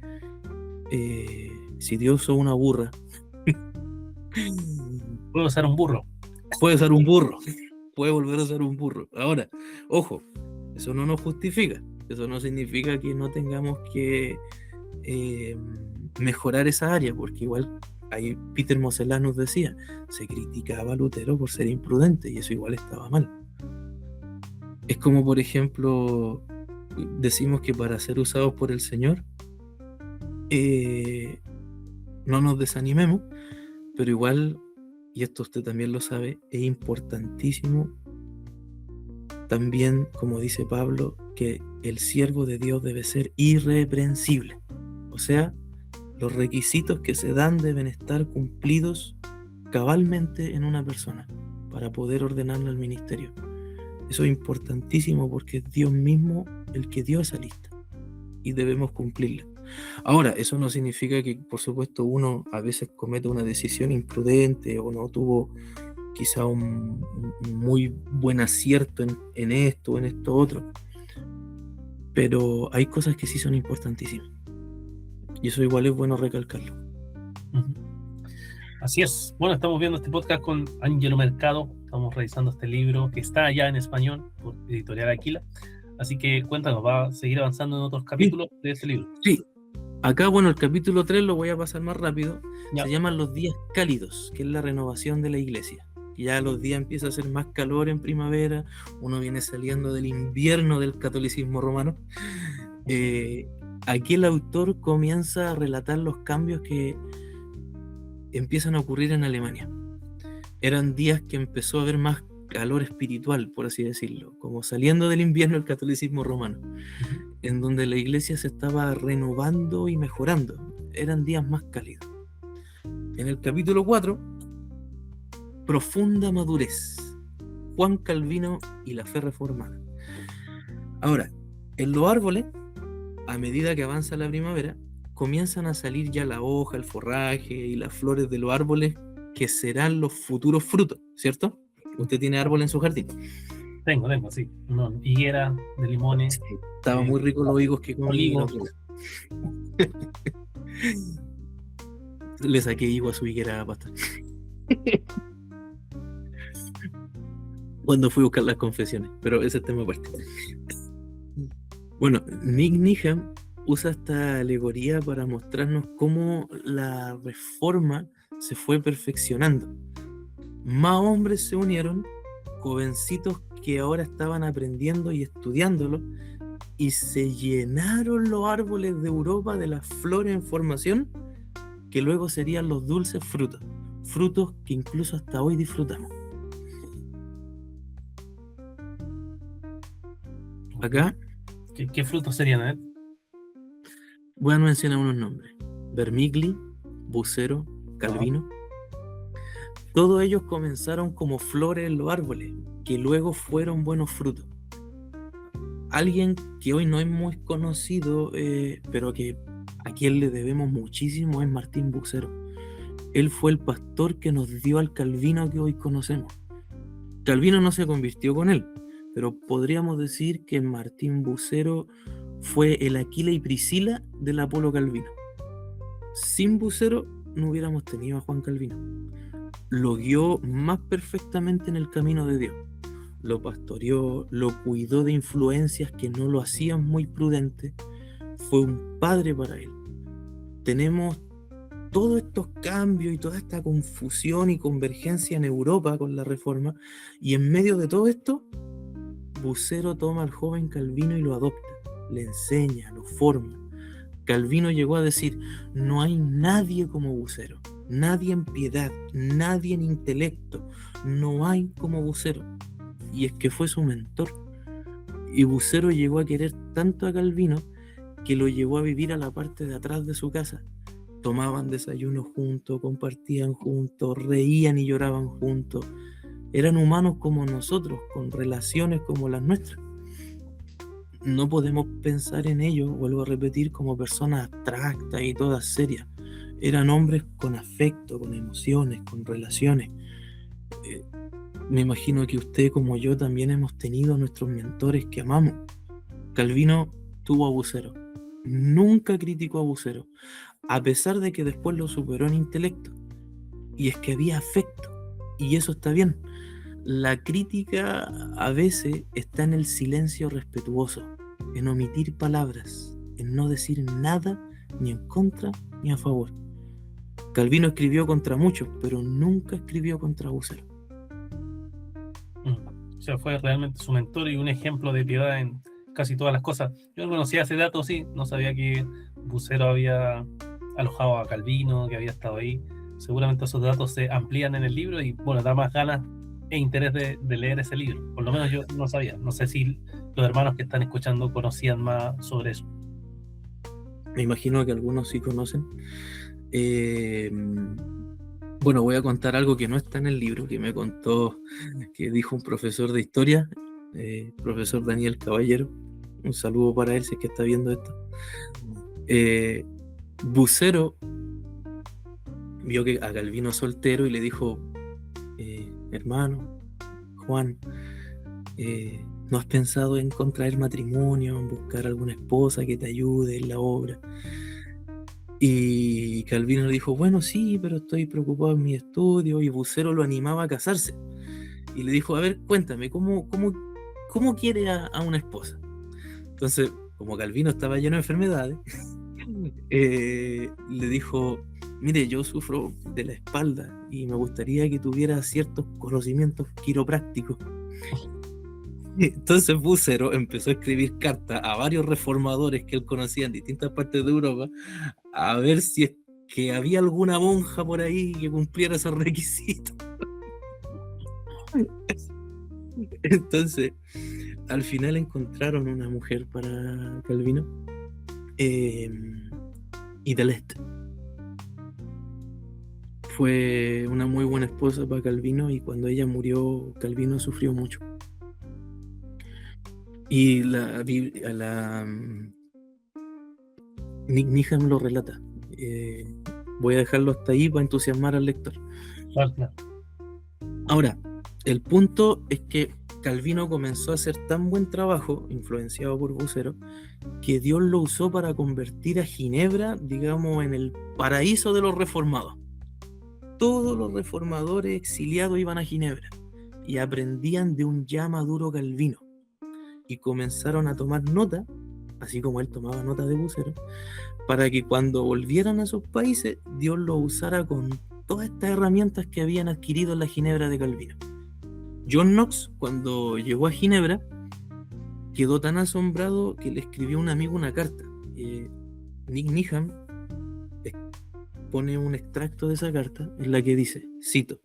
si Dios usó una burra, Puedo usar un burro. puede usar un burro, puede volver a usar un burro. Ahora, ojo, eso no nos justifica, eso no significa que no tengamos que mejorar esa área, porque igual ahí Peter Mosellanus decía, se criticaba a Lutero por ser imprudente y eso igual estaba mal. Es como, por ejemplo, decimos que para ser usados por el Señor no nos desanimemos, pero igual, y esto usted también lo sabe, es importantísimo también, como dice Pablo, que el siervo de Dios debe ser irreprensible. O sea, los requisitos que se dan deben estar cumplidos cabalmente en una persona para poder ordenarle al ministerio. Eso es importantísimo porque es Dios mismo el que dio esa lista y debemos cumplirla. Ahora, eso no significa que, por supuesto, uno a veces cometa una decisión imprudente o no tuvo quizá un muy buen acierto en esto o en esto otro. Pero hay cosas que sí son importantísimas. Y eso igual es bueno recalcarlo. Así es. Bueno, estamos viendo este podcast con Ángelo Mercado. Estamos revisando este libro que está ya en español por Editorial Aquila. Así que cuéntanos, ¿va a seguir avanzando en otros capítulos de este libro? Sí. Acá, bueno, el capítulo 3 lo voy a pasar más rápido. Ya. Se llaman los días cálidos, que es la renovación de la iglesia. Ya los días empieza a hacer más calor en primavera, uno viene saliendo del invierno del catolicismo romano. Aquí el autor comienza a relatar los cambios que empiezan a ocurrir en Alemania. Eran días que empezó a haber más calor espiritual, por así decirlo, como saliendo del invierno del catolicismo romano, en donde la iglesia se estaba renovando y mejorando. Eran días más cálidos. En el capítulo 4, profunda madurez, Juan Calvino y la fe reformada. Ahora, en los árboles, a medida que avanza la primavera, comienzan a salir ya la hoja, el forraje y las flores de los árboles que serán los futuros frutos, ¿cierto? Usted tiene árbol en su jardín. Tengo, sí. No, higuera de limones, Sí, estaba muy rico los higos que comí. olivo. Le saqué higo a su higuera pasta. Cuando fui a buscar las confesiones, pero ese es tema aparte. Bueno, Nick Needham usa esta alegoría para mostrarnos cómo la reforma se fue perfeccionando. Más hombres se unieron, jovencitos que ahora estaban aprendiendo y estudiándolo, y se llenaron los árboles de Europa de las flores en formación, que luego serían los dulces frutos, frutos que incluso hasta hoy disfrutamos. Acá ¿Qué frutos serían? A ver. voy a mencionar unos nombres: Vermigli, Bucero, Calvino. Todos ellos comenzaron como flores en los árboles, que luego fueron buenos frutos. Alguien que hoy no es muy conocido, pero que a quien le debemos muchísimo, es Martín Bucero. Él fue el pastor que nos dio al Calvino que hoy conocemos. Calvino no se convirtió con él, pero podríamos decir que Martín Bucero fue el Aquila y Priscila del Apolo Calvino. Sin Bucero no hubiéramos tenido a Juan Calvino. Lo guió más perfectamente en el camino de Dios. Lo pastoreó, lo cuidó de influencias que no lo hacían muy prudente. Fue un padre para él. Tenemos todos estos cambios y toda esta confusión y convergencia en Europa con la Reforma, y en medio de todo esto, Bucero toma al joven Calvino y lo adopta, le enseña, lo forma. Calvino llegó a decir: no hay nadie como Bucero, nadie en piedad, nadie en intelecto, no hay como Bucero. Y es que fue su mentor. Y Bucero llegó a querer tanto a Calvino que lo llevó a vivir a la parte de atrás de su casa. Tomaban desayuno juntos, compartían juntos, reían y lloraban juntos. Eran humanos como nosotros, con relaciones como las nuestras. No podemos pensar en ellos, vuelvo a repetir, como personas abstractas y todas serias. Eran hombres con afecto, con emociones, con relaciones. Me imagino que usted, como yo, también hemos tenido nuestros mentores que amamos. Calvino tuvo a Bucero. Nunca criticó a Bucero, a pesar de que después lo superó en intelecto. Y es que había afecto, y eso está bien. La crítica a veces está en el silencio respetuoso, en omitir palabras, en no decir nada ni en contra ni a favor. Calvino escribió contra muchos, pero nunca escribió contra Bucero. O sea, fue realmente su mentor y un ejemplo de piedad en casi todas las cosas. Yo no conocía ese dato, sí, no sabía que Bucero había alojado a Calvino, que había estado ahí. Seguramente esos datos se amplían en el libro y, bueno, da más ganas e interés de leer ese libro. Por lo menos yo no sabía. No sé si los hermanos que están escuchando conocían más sobre eso. Me imagino que algunos sí conocen. Bueno, voy a contar algo que no está en el libro, que me contó, que dijo un profesor de historia, profesor Daniel Caballero. Un saludo para él si es que está viendo esto. Bucero vio que a Calvino soltero y le dijo: hermano Juan, ¿no has pensado en contraer matrimonio, en buscar alguna esposa que te ayude en la obra? Y Calvino le dijo: bueno, sí, pero estoy preocupado en mi estudio. Y Bucero lo animaba a casarse y le dijo: a ver, cuéntame, ¿cómo quiere a una esposa? Entonces, como Calvino estaba lleno de enfermedades, le dijo: mire, yo sufro de la espalda y me gustaría que tuviera ciertos conocimientos quiroprácticos. Entonces Bucero empezó a escribir cartas a varios reformadores que él conocía en distintas partes de Europa, a ver si es que había alguna monja por ahí que cumpliera esos requisitos. Entonces, al final encontraron una mujer para Calvino, y del Este. Fue una muy buena esposa para Calvino, y cuando ella murió, Calvino sufrió mucho. Y Nick Needham lo relata. Voy a dejarlo hasta ahí para entusiasmar al lector. Claro. Ahora, el punto es que Calvino comenzó a hacer tan buen trabajo, influenciado por Bucero, que Dios lo usó para convertir a Ginebra, digamos, en el paraíso de los reformados. Todos los reformadores exiliados iban a Ginebra y aprendían de un ya maduro Calvino y comenzaron a tomar nota, así como él tomaba nota de Bucero, para que cuando volvieran a sus países Dios los usara con todas estas herramientas que habían adquirido en la Ginebra de Calvino. John Knox, cuando llegó a Ginebra, quedó tan asombrado que le escribió a un amigo una carta. Nick Needham pone un extracto de esa carta en la que dice, cito: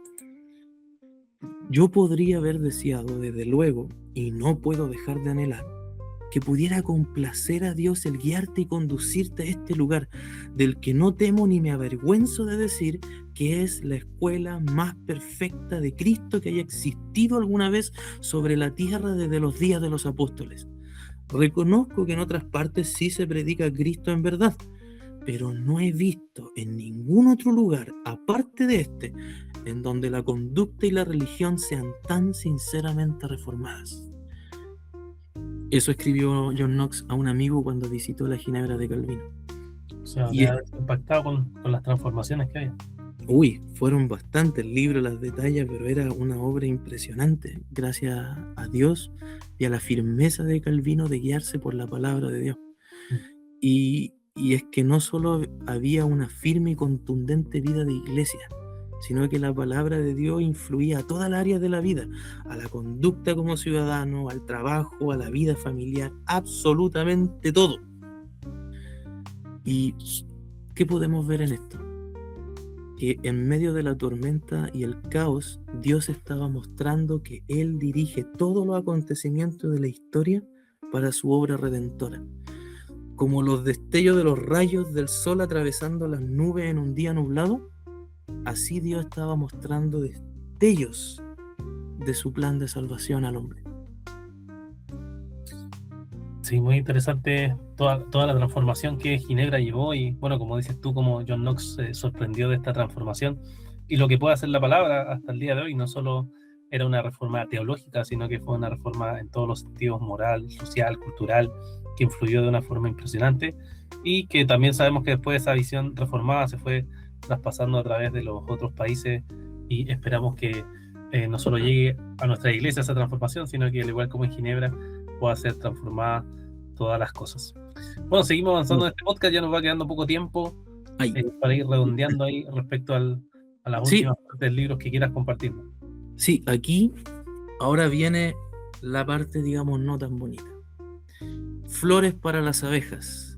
yo podría haber deseado desde luego, y no puedo dejar de anhelar, que pudiera complacer a Dios el guiarte y conducirte a este lugar, del que no temo ni me avergüenzo de decir que es la escuela más perfecta de Cristo que haya existido alguna vez sobre la tierra desde los días de los apóstoles. Reconozco que en otras partes sí se predica a Cristo en verdad, pero no he visto en ningún otro lugar, aparte de este, en donde la conducta y la religión sean tan sinceramente reformadas. Eso escribió John Knox a un amigo cuando visitó la Ginebra de Calvino. O sea, Y de haber impactado con las transformaciones que hay. fueron bastantes libros, las detalles, pero era una obra impresionante, gracias a Dios y a la firmeza de Calvino de guiarse por la palabra de Dios. Y es que no solo había una firme y contundente vida de iglesia, sino que la palabra de Dios influía a todas las áreas de la vida, a la conducta como ciudadano, al trabajo, a la vida familiar, absolutamente todo. ¿Y qué podemos ver en esto? Que en medio de la tormenta y el caos, Dios estaba mostrando que Él dirige todos los acontecimientos de la historia para su obra redentora. Como los destellos de los rayos del sol atravesando las nubes en un día nublado, así Dios estaba mostrando destellos de su plan de salvación al hombre. Sí, muy interesante toda la transformación que Ginebra llevó y bueno, como dices tú, como John Knox se sorprendió de esta transformación y lo que puede hacer la palabra hasta el día de hoy. No solo era una reforma teológica, sino que fue una reforma en todos los sentidos, moral, social, cultural, que influyó de una forma impresionante y que también sabemos que después esa visión reformada se fue traspasando a través de los otros países y esperamos que no solo llegue a nuestra iglesia esa transformación, sino que al igual como en Ginebra pueda ser transformada todas las cosas. Bueno, seguimos avanzando en este podcast, ya nos va quedando poco tiempo para ir redondeando ahí respecto a las últimas partes del libro que quieras compartir. Sí, aquí ahora viene la parte, digamos, no tan bonita. Flores para las abejas,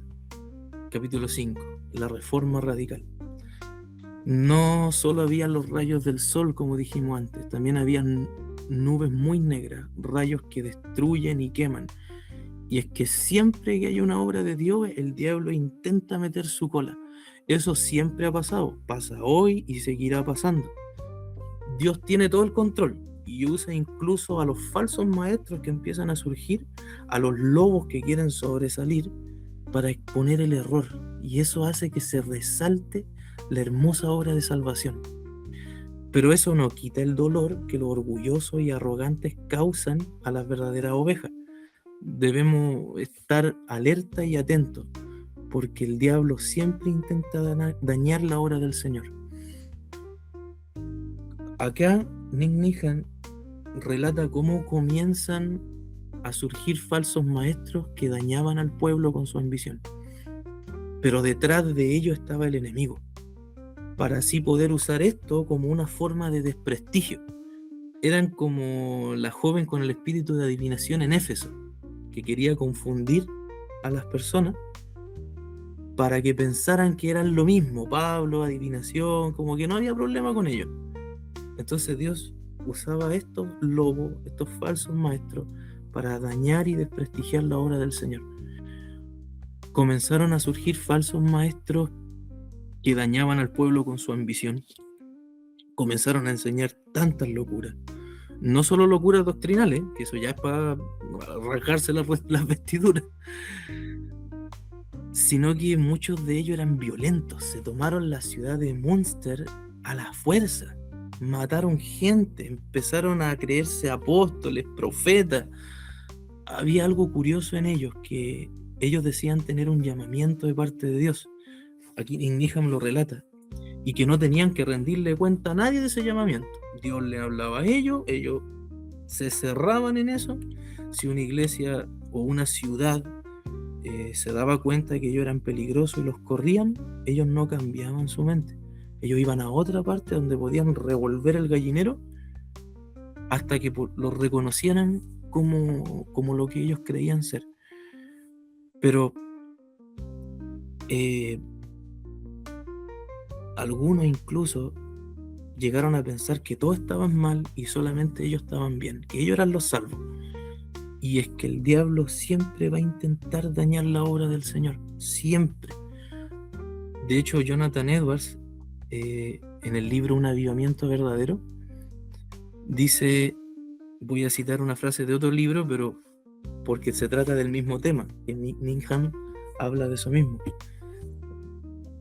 capítulo 5, la reforma radical. No solo había los rayos del sol, como dijimos antes, también había nubes muy negras, rayos que destruyen y queman. Y es que siempre que hay una obra de Dios, el diablo intenta meter su cola. Eso siempre ha pasado, pasa hoy y seguirá pasando. Dios tiene todo el control y usa incluso a los falsos maestros que empiezan a surgir, a los lobos que quieren sobresalir, para exponer el error. Y eso hace que se resalte la hermosa obra de salvación. Pero eso no quita el dolor que los orgullosos y arrogantes causan a las verdaderas ovejas. Debemos estar alerta y atentos, porque el diablo siempre intenta dañar la obra del Señor. Acá Nick Needham relata cómo comienzan a surgir falsos maestros que dañaban al pueblo con su ambición. Pero detrás de ello estaba el enemigo, para así poder usar esto como una forma de desprestigio. Eran como la joven con el espíritu de adivinación en Éfeso, que quería confundir a las personas para que pensaran que eran lo mismo, Pablo, adivinación, como que no había problema con ello. Entonces Dios usaba estos lobos, estos falsos maestros, para dañar y desprestigiar la obra del Señor. Comenzaron a surgir falsos maestros que dañaban al pueblo con su ambición. Comenzaron a enseñar tantas locuras. No solo locuras doctrinales, que eso ya es para rasgarse las vestiduras, sino que muchos de ellos eran violentos. Se tomaron la ciudad de Münster a la fuerza. mataron gente, empezaron a creerse apóstoles, profetas. Había algo curioso en ellos, que ellos decían tener un llamamiento de parte de Dios. Aquí Ingham lo relata, y que no tenían que rendirle cuenta a nadie de ese llamamiento. Dios le hablaba a ellos se cerraban en eso. Si una iglesia o una ciudad se daba cuenta de que ellos eran peligrosos y los corrían, ellos no cambiaban su mente. Ellos iban a otra parte donde podían revolver el gallinero hasta que los reconocieran como lo que ellos creían ser. Pero algunos incluso llegaron a pensar que todos estaban mal y solamente ellos estaban bien, que ellos eran los salvos. Y es que el diablo siempre va a intentar dañar la obra del Señor, siempre. De hecho, Jonathan Edwards, en el libro Un avivamiento verdadero, dice, voy a citar una frase de otro libro, pero porque se trata del mismo tema, que Ningham habla de eso mismo.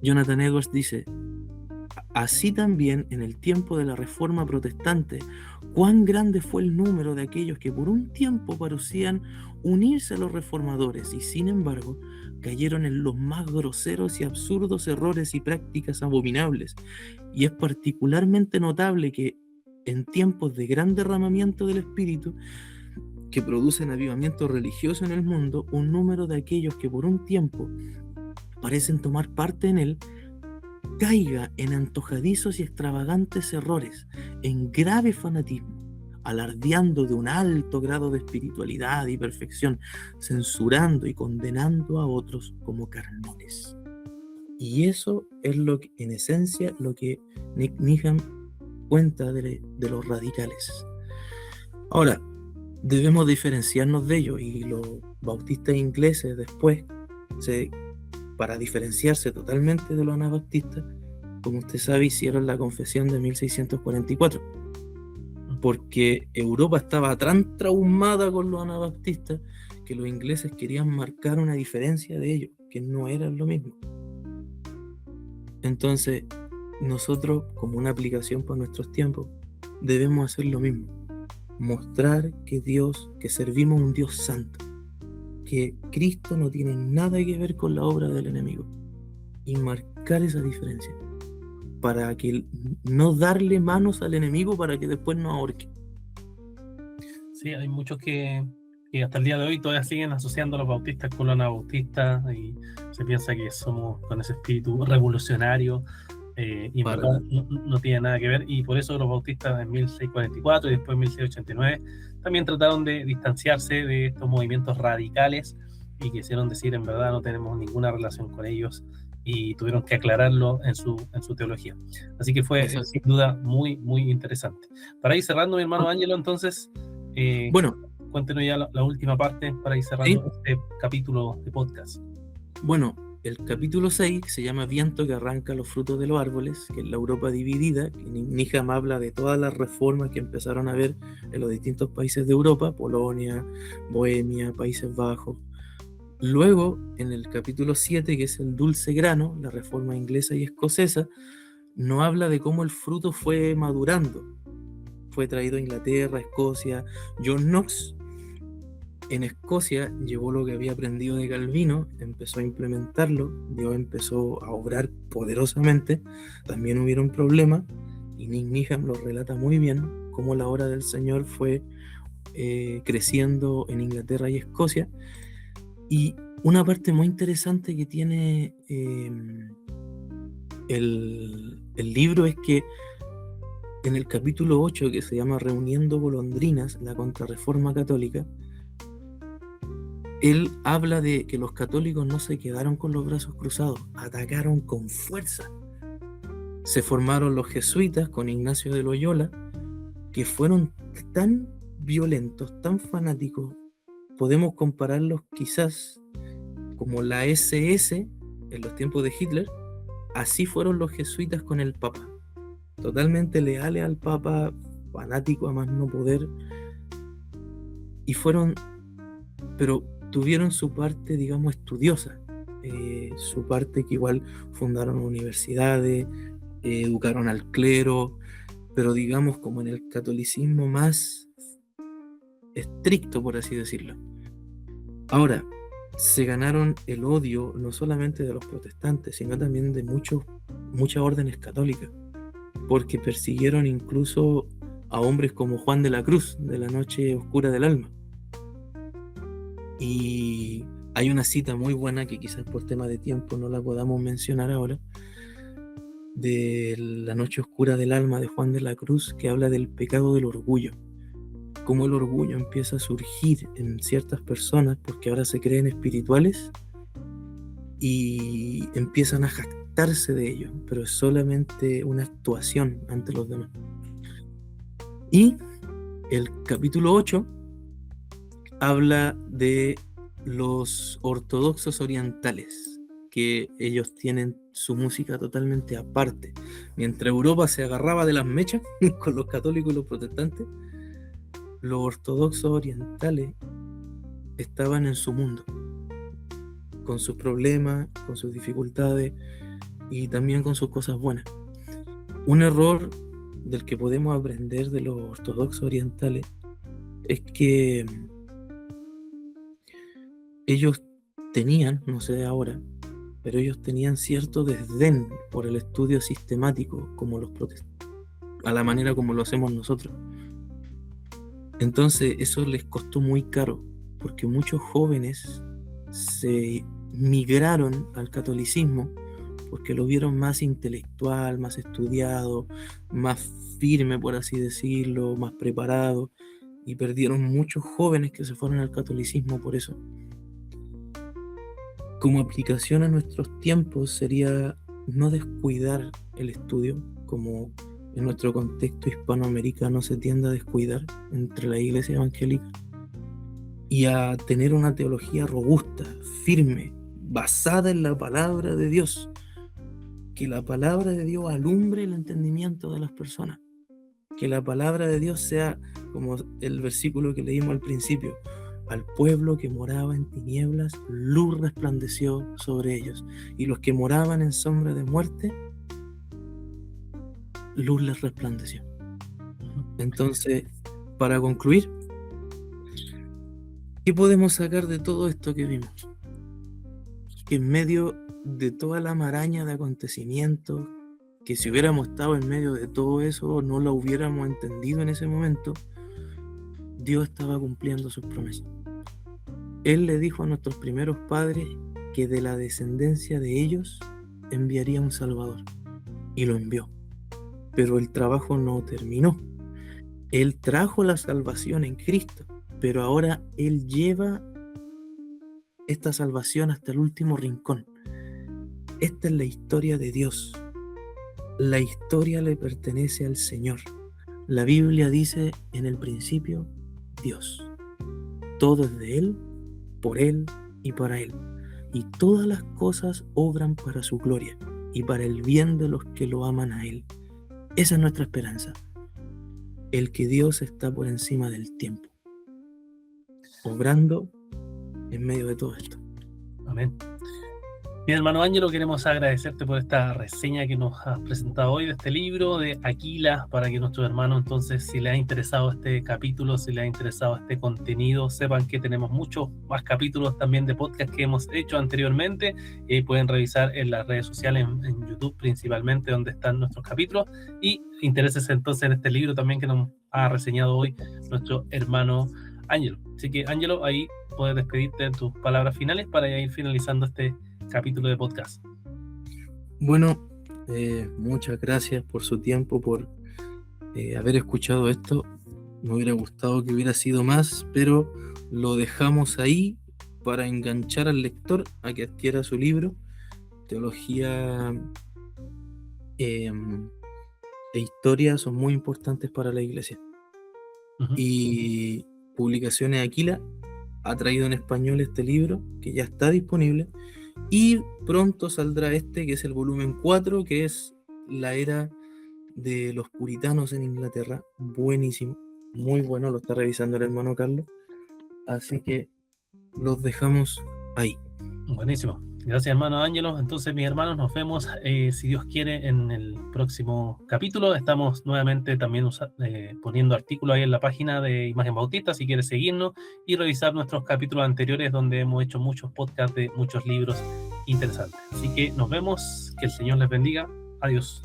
Jonathan Edwards dice: así también en el tiempo de la Reforma Protestante, cuán grande fue el número de aquellos que por un tiempo parecían unirse a los reformadores y sin embargo cayeron en los más groseros y absurdos errores y prácticas abominables. Y es particularmente notable que en tiempos de gran derramamiento del Espíritu, que producen avivamiento religioso en el mundo, un número de aquellos que por un tiempo parecen tomar parte en él, caiga en antojadizos y extravagantes errores, en grave fanatismo, alardeando de un alto grado de espiritualidad y perfección, censurando y condenando a otros como carnales. Y eso es en esencia lo que Ningham cuenta de los radicales. Ahora, debemos diferenciarnos de ellos, y los bautistas ingleses después, para diferenciarse totalmente de los anabaptistas, como usted sabe, hicieron la confesión de 1644, porque Europa estaba tan traumada con los anabaptistas que los ingleses querían marcar una diferencia de ellos, que no eran lo mismo. Entonces, nosotros, como una aplicación para nuestros tiempos, debemos hacer lo mismo: mostrar que servimos a un Dios santo, que Cristo no tiene nada que ver con la obra del enemigo, y marcar esa diferencia para que no darle manos al enemigo para que después nos ahorque. Sí, hay muchos que hasta el día de hoy todavía siguen asociando a los bautistas con los anabautistas y se piensa que somos con ese espíritu revolucionario, y en verdad no tiene nada que ver, y por eso los bautistas en 1644 y después en 1689 también trataron de distanciarse de estos movimientos radicales y quisieron decir: en verdad no tenemos ninguna relación con ellos, y tuvieron que aclararlo en su teología. Así que fue sin duda muy, muy interesante. Para ir cerrando, mi hermano Ángelo, entonces, bueno, cuéntenos ya la última parte para ir cerrando este capítulo de podcast. Bueno, el capítulo 6 se llama Viento que arranca los frutos de los árboles, que es la Europa dividida, que Ningham habla de todas las reformas que empezaron a haber en los distintos países de Europa: Polonia, Bohemia, Países Bajos. Luego, en el capítulo 7, que es el dulce grano, la reforma inglesa y escocesa, nos habla de cómo el fruto fue madurando. Fue traído a Inglaterra, Escocia. John Knox en Escocia llevó lo que había aprendido de Calvino, empezó a implementarlo, Dios empezó a obrar poderosamente. También hubieron problemas, y Ningham lo relata muy bien, cómo la obra del Señor fue creciendo en Inglaterra y Escocia. Y una parte muy interesante que tiene el libro es que en el capítulo 8, que se llama Reuniendo golondrinas, la contrarreforma católica, él habla de que los católicos no se quedaron con los brazos cruzados, atacaron con fuerza. Se formaron los jesuitas con Ignacio de Loyola, que fueron tan violentos, tan fanáticos. Podemos compararlos quizás como la SS en los tiempos de Hitler. Así fueron los jesuitas con el Papa, totalmente leales al Papa, fanáticos a más no poder, pero tuvieron su parte, digamos, estudiosa, su parte que igual fundaron universidades, educaron al clero, pero digamos como en el catolicismo más estricto, por así decirlo. Ahora, se ganaron el odio no solamente de los protestantes, sino también de muchas órdenes católicas, porque persiguieron incluso a hombres como Juan de la Cruz, de la Noche Oscura del Alma. Y hay una cita muy buena que quizás por tema de tiempo no la podamos mencionar ahora, de la Noche Oscura del Alma de Juan de la Cruz, que habla del pecado del orgullo. Cómo el orgullo empieza a surgir en ciertas personas porque ahora se creen espirituales y empiezan a jactarse de ello, pero es solamente una actuación ante los demás. Y el capítulo 8 habla de los ortodoxos orientales, que ellos tienen su música totalmente aparte. Mientras Europa se agarraba de las mechas con los católicos y los protestantes, los ortodoxos orientales estaban en su mundo, con sus problemas, con sus dificultades y también con sus cosas buenas. Un error del que podemos aprender de los ortodoxos orientales es que ellos tenían, no sé ahora, pero ellos tenían cierto desdén por el estudio sistemático, como los protestantes, a la manera como lo hacemos nosotros. Entonces eso les costó muy caro, porque muchos jóvenes se migraron al catolicismo porque lo vieron más intelectual, más estudiado, más firme, por así decirlo, más preparado, y perdieron muchos jóvenes que se fueron al catolicismo por eso. Como aplicación a nuestros tiempos sería no descuidar el estudio, como en nuestro contexto hispanoamericano se tiende a descuidar entre la iglesia evangélica, y a tener una teología robusta, firme, basada en la palabra de Dios. Que la palabra de Dios alumbre el entendimiento de las personas. Que la palabra de Dios sea como el versículo que leímos al principio: al pueblo que moraba en tinieblas, luz resplandeció sobre ellos, y los que moraban en sombra de muerte, luz les resplandeció. Entonces, para concluir, ¿qué podemos sacar de todo esto que vimos? Que en medio de toda la maraña de acontecimientos, que si hubiéramos estado en medio de todo eso no lo hubiéramos entendido en ese momento, Dios estaba cumpliendo sus promesas. Él le dijo a nuestros primeros padres que de la descendencia de ellos enviaría un Salvador, y lo envió. Pero el trabajo no terminó. Él trajo la salvación en Cristo, pero ahora Él lleva esta salvación hasta el último rincón. Esta es la historia de Dios. La historia le pertenece al Señor. La Biblia dice: en el principio, Dios. Todo es de Él, por Él y para Él. Y todas las cosas obran para su gloria y para el bien de los que lo aman a Él. Esa es nuestra esperanza. El que Dios está por encima del tiempo, obrando en medio de todo esto. Amén. Bien, hermano Ángelo, queremos agradecerte por esta reseña que nos has presentado hoy de este libro de Aquila, para que nuestros hermanos, entonces, si les ha interesado este capítulo, si les ha interesado este contenido, sepan que tenemos muchos más capítulos también de podcast que hemos hecho anteriormente, y pueden revisar en las redes sociales, en YouTube principalmente, donde están nuestros capítulos, y interésense entonces en este libro también que nos ha reseñado hoy nuestro hermano Ángelo. Así que, Ángelo, ahí puedes despedirte en tus palabras finales para ir finalizando este capítulo de podcast. Bueno, muchas gracias por su tiempo, por haber escuchado esto. Me hubiera gustado que hubiera sido más, pero lo dejamos ahí para enganchar al lector a que adquiera su libro. Teología e historia son muy importantes para la iglesia. Y Publicaciones Aquila ha traído en español este libro, que ya está disponible, y pronto saldrá este, que es el volumen 4, que es la era de los puritanos en Inglaterra. Buenísimo, muy bueno, lo está revisando el hermano Carlos, así que los dejamos ahí. Buenísimo. Gracias, hermano Ángelo. Entonces, mis hermanos, nos vemos, si Dios quiere, en el próximo capítulo. Estamos nuevamente también poniendo artículos ahí en la página de Imagen Bautista, si quieres seguirnos y revisar nuestros capítulos anteriores, donde hemos hecho muchos podcasts de muchos libros interesantes. Así que nos vemos, que el Señor les bendiga. Adiós.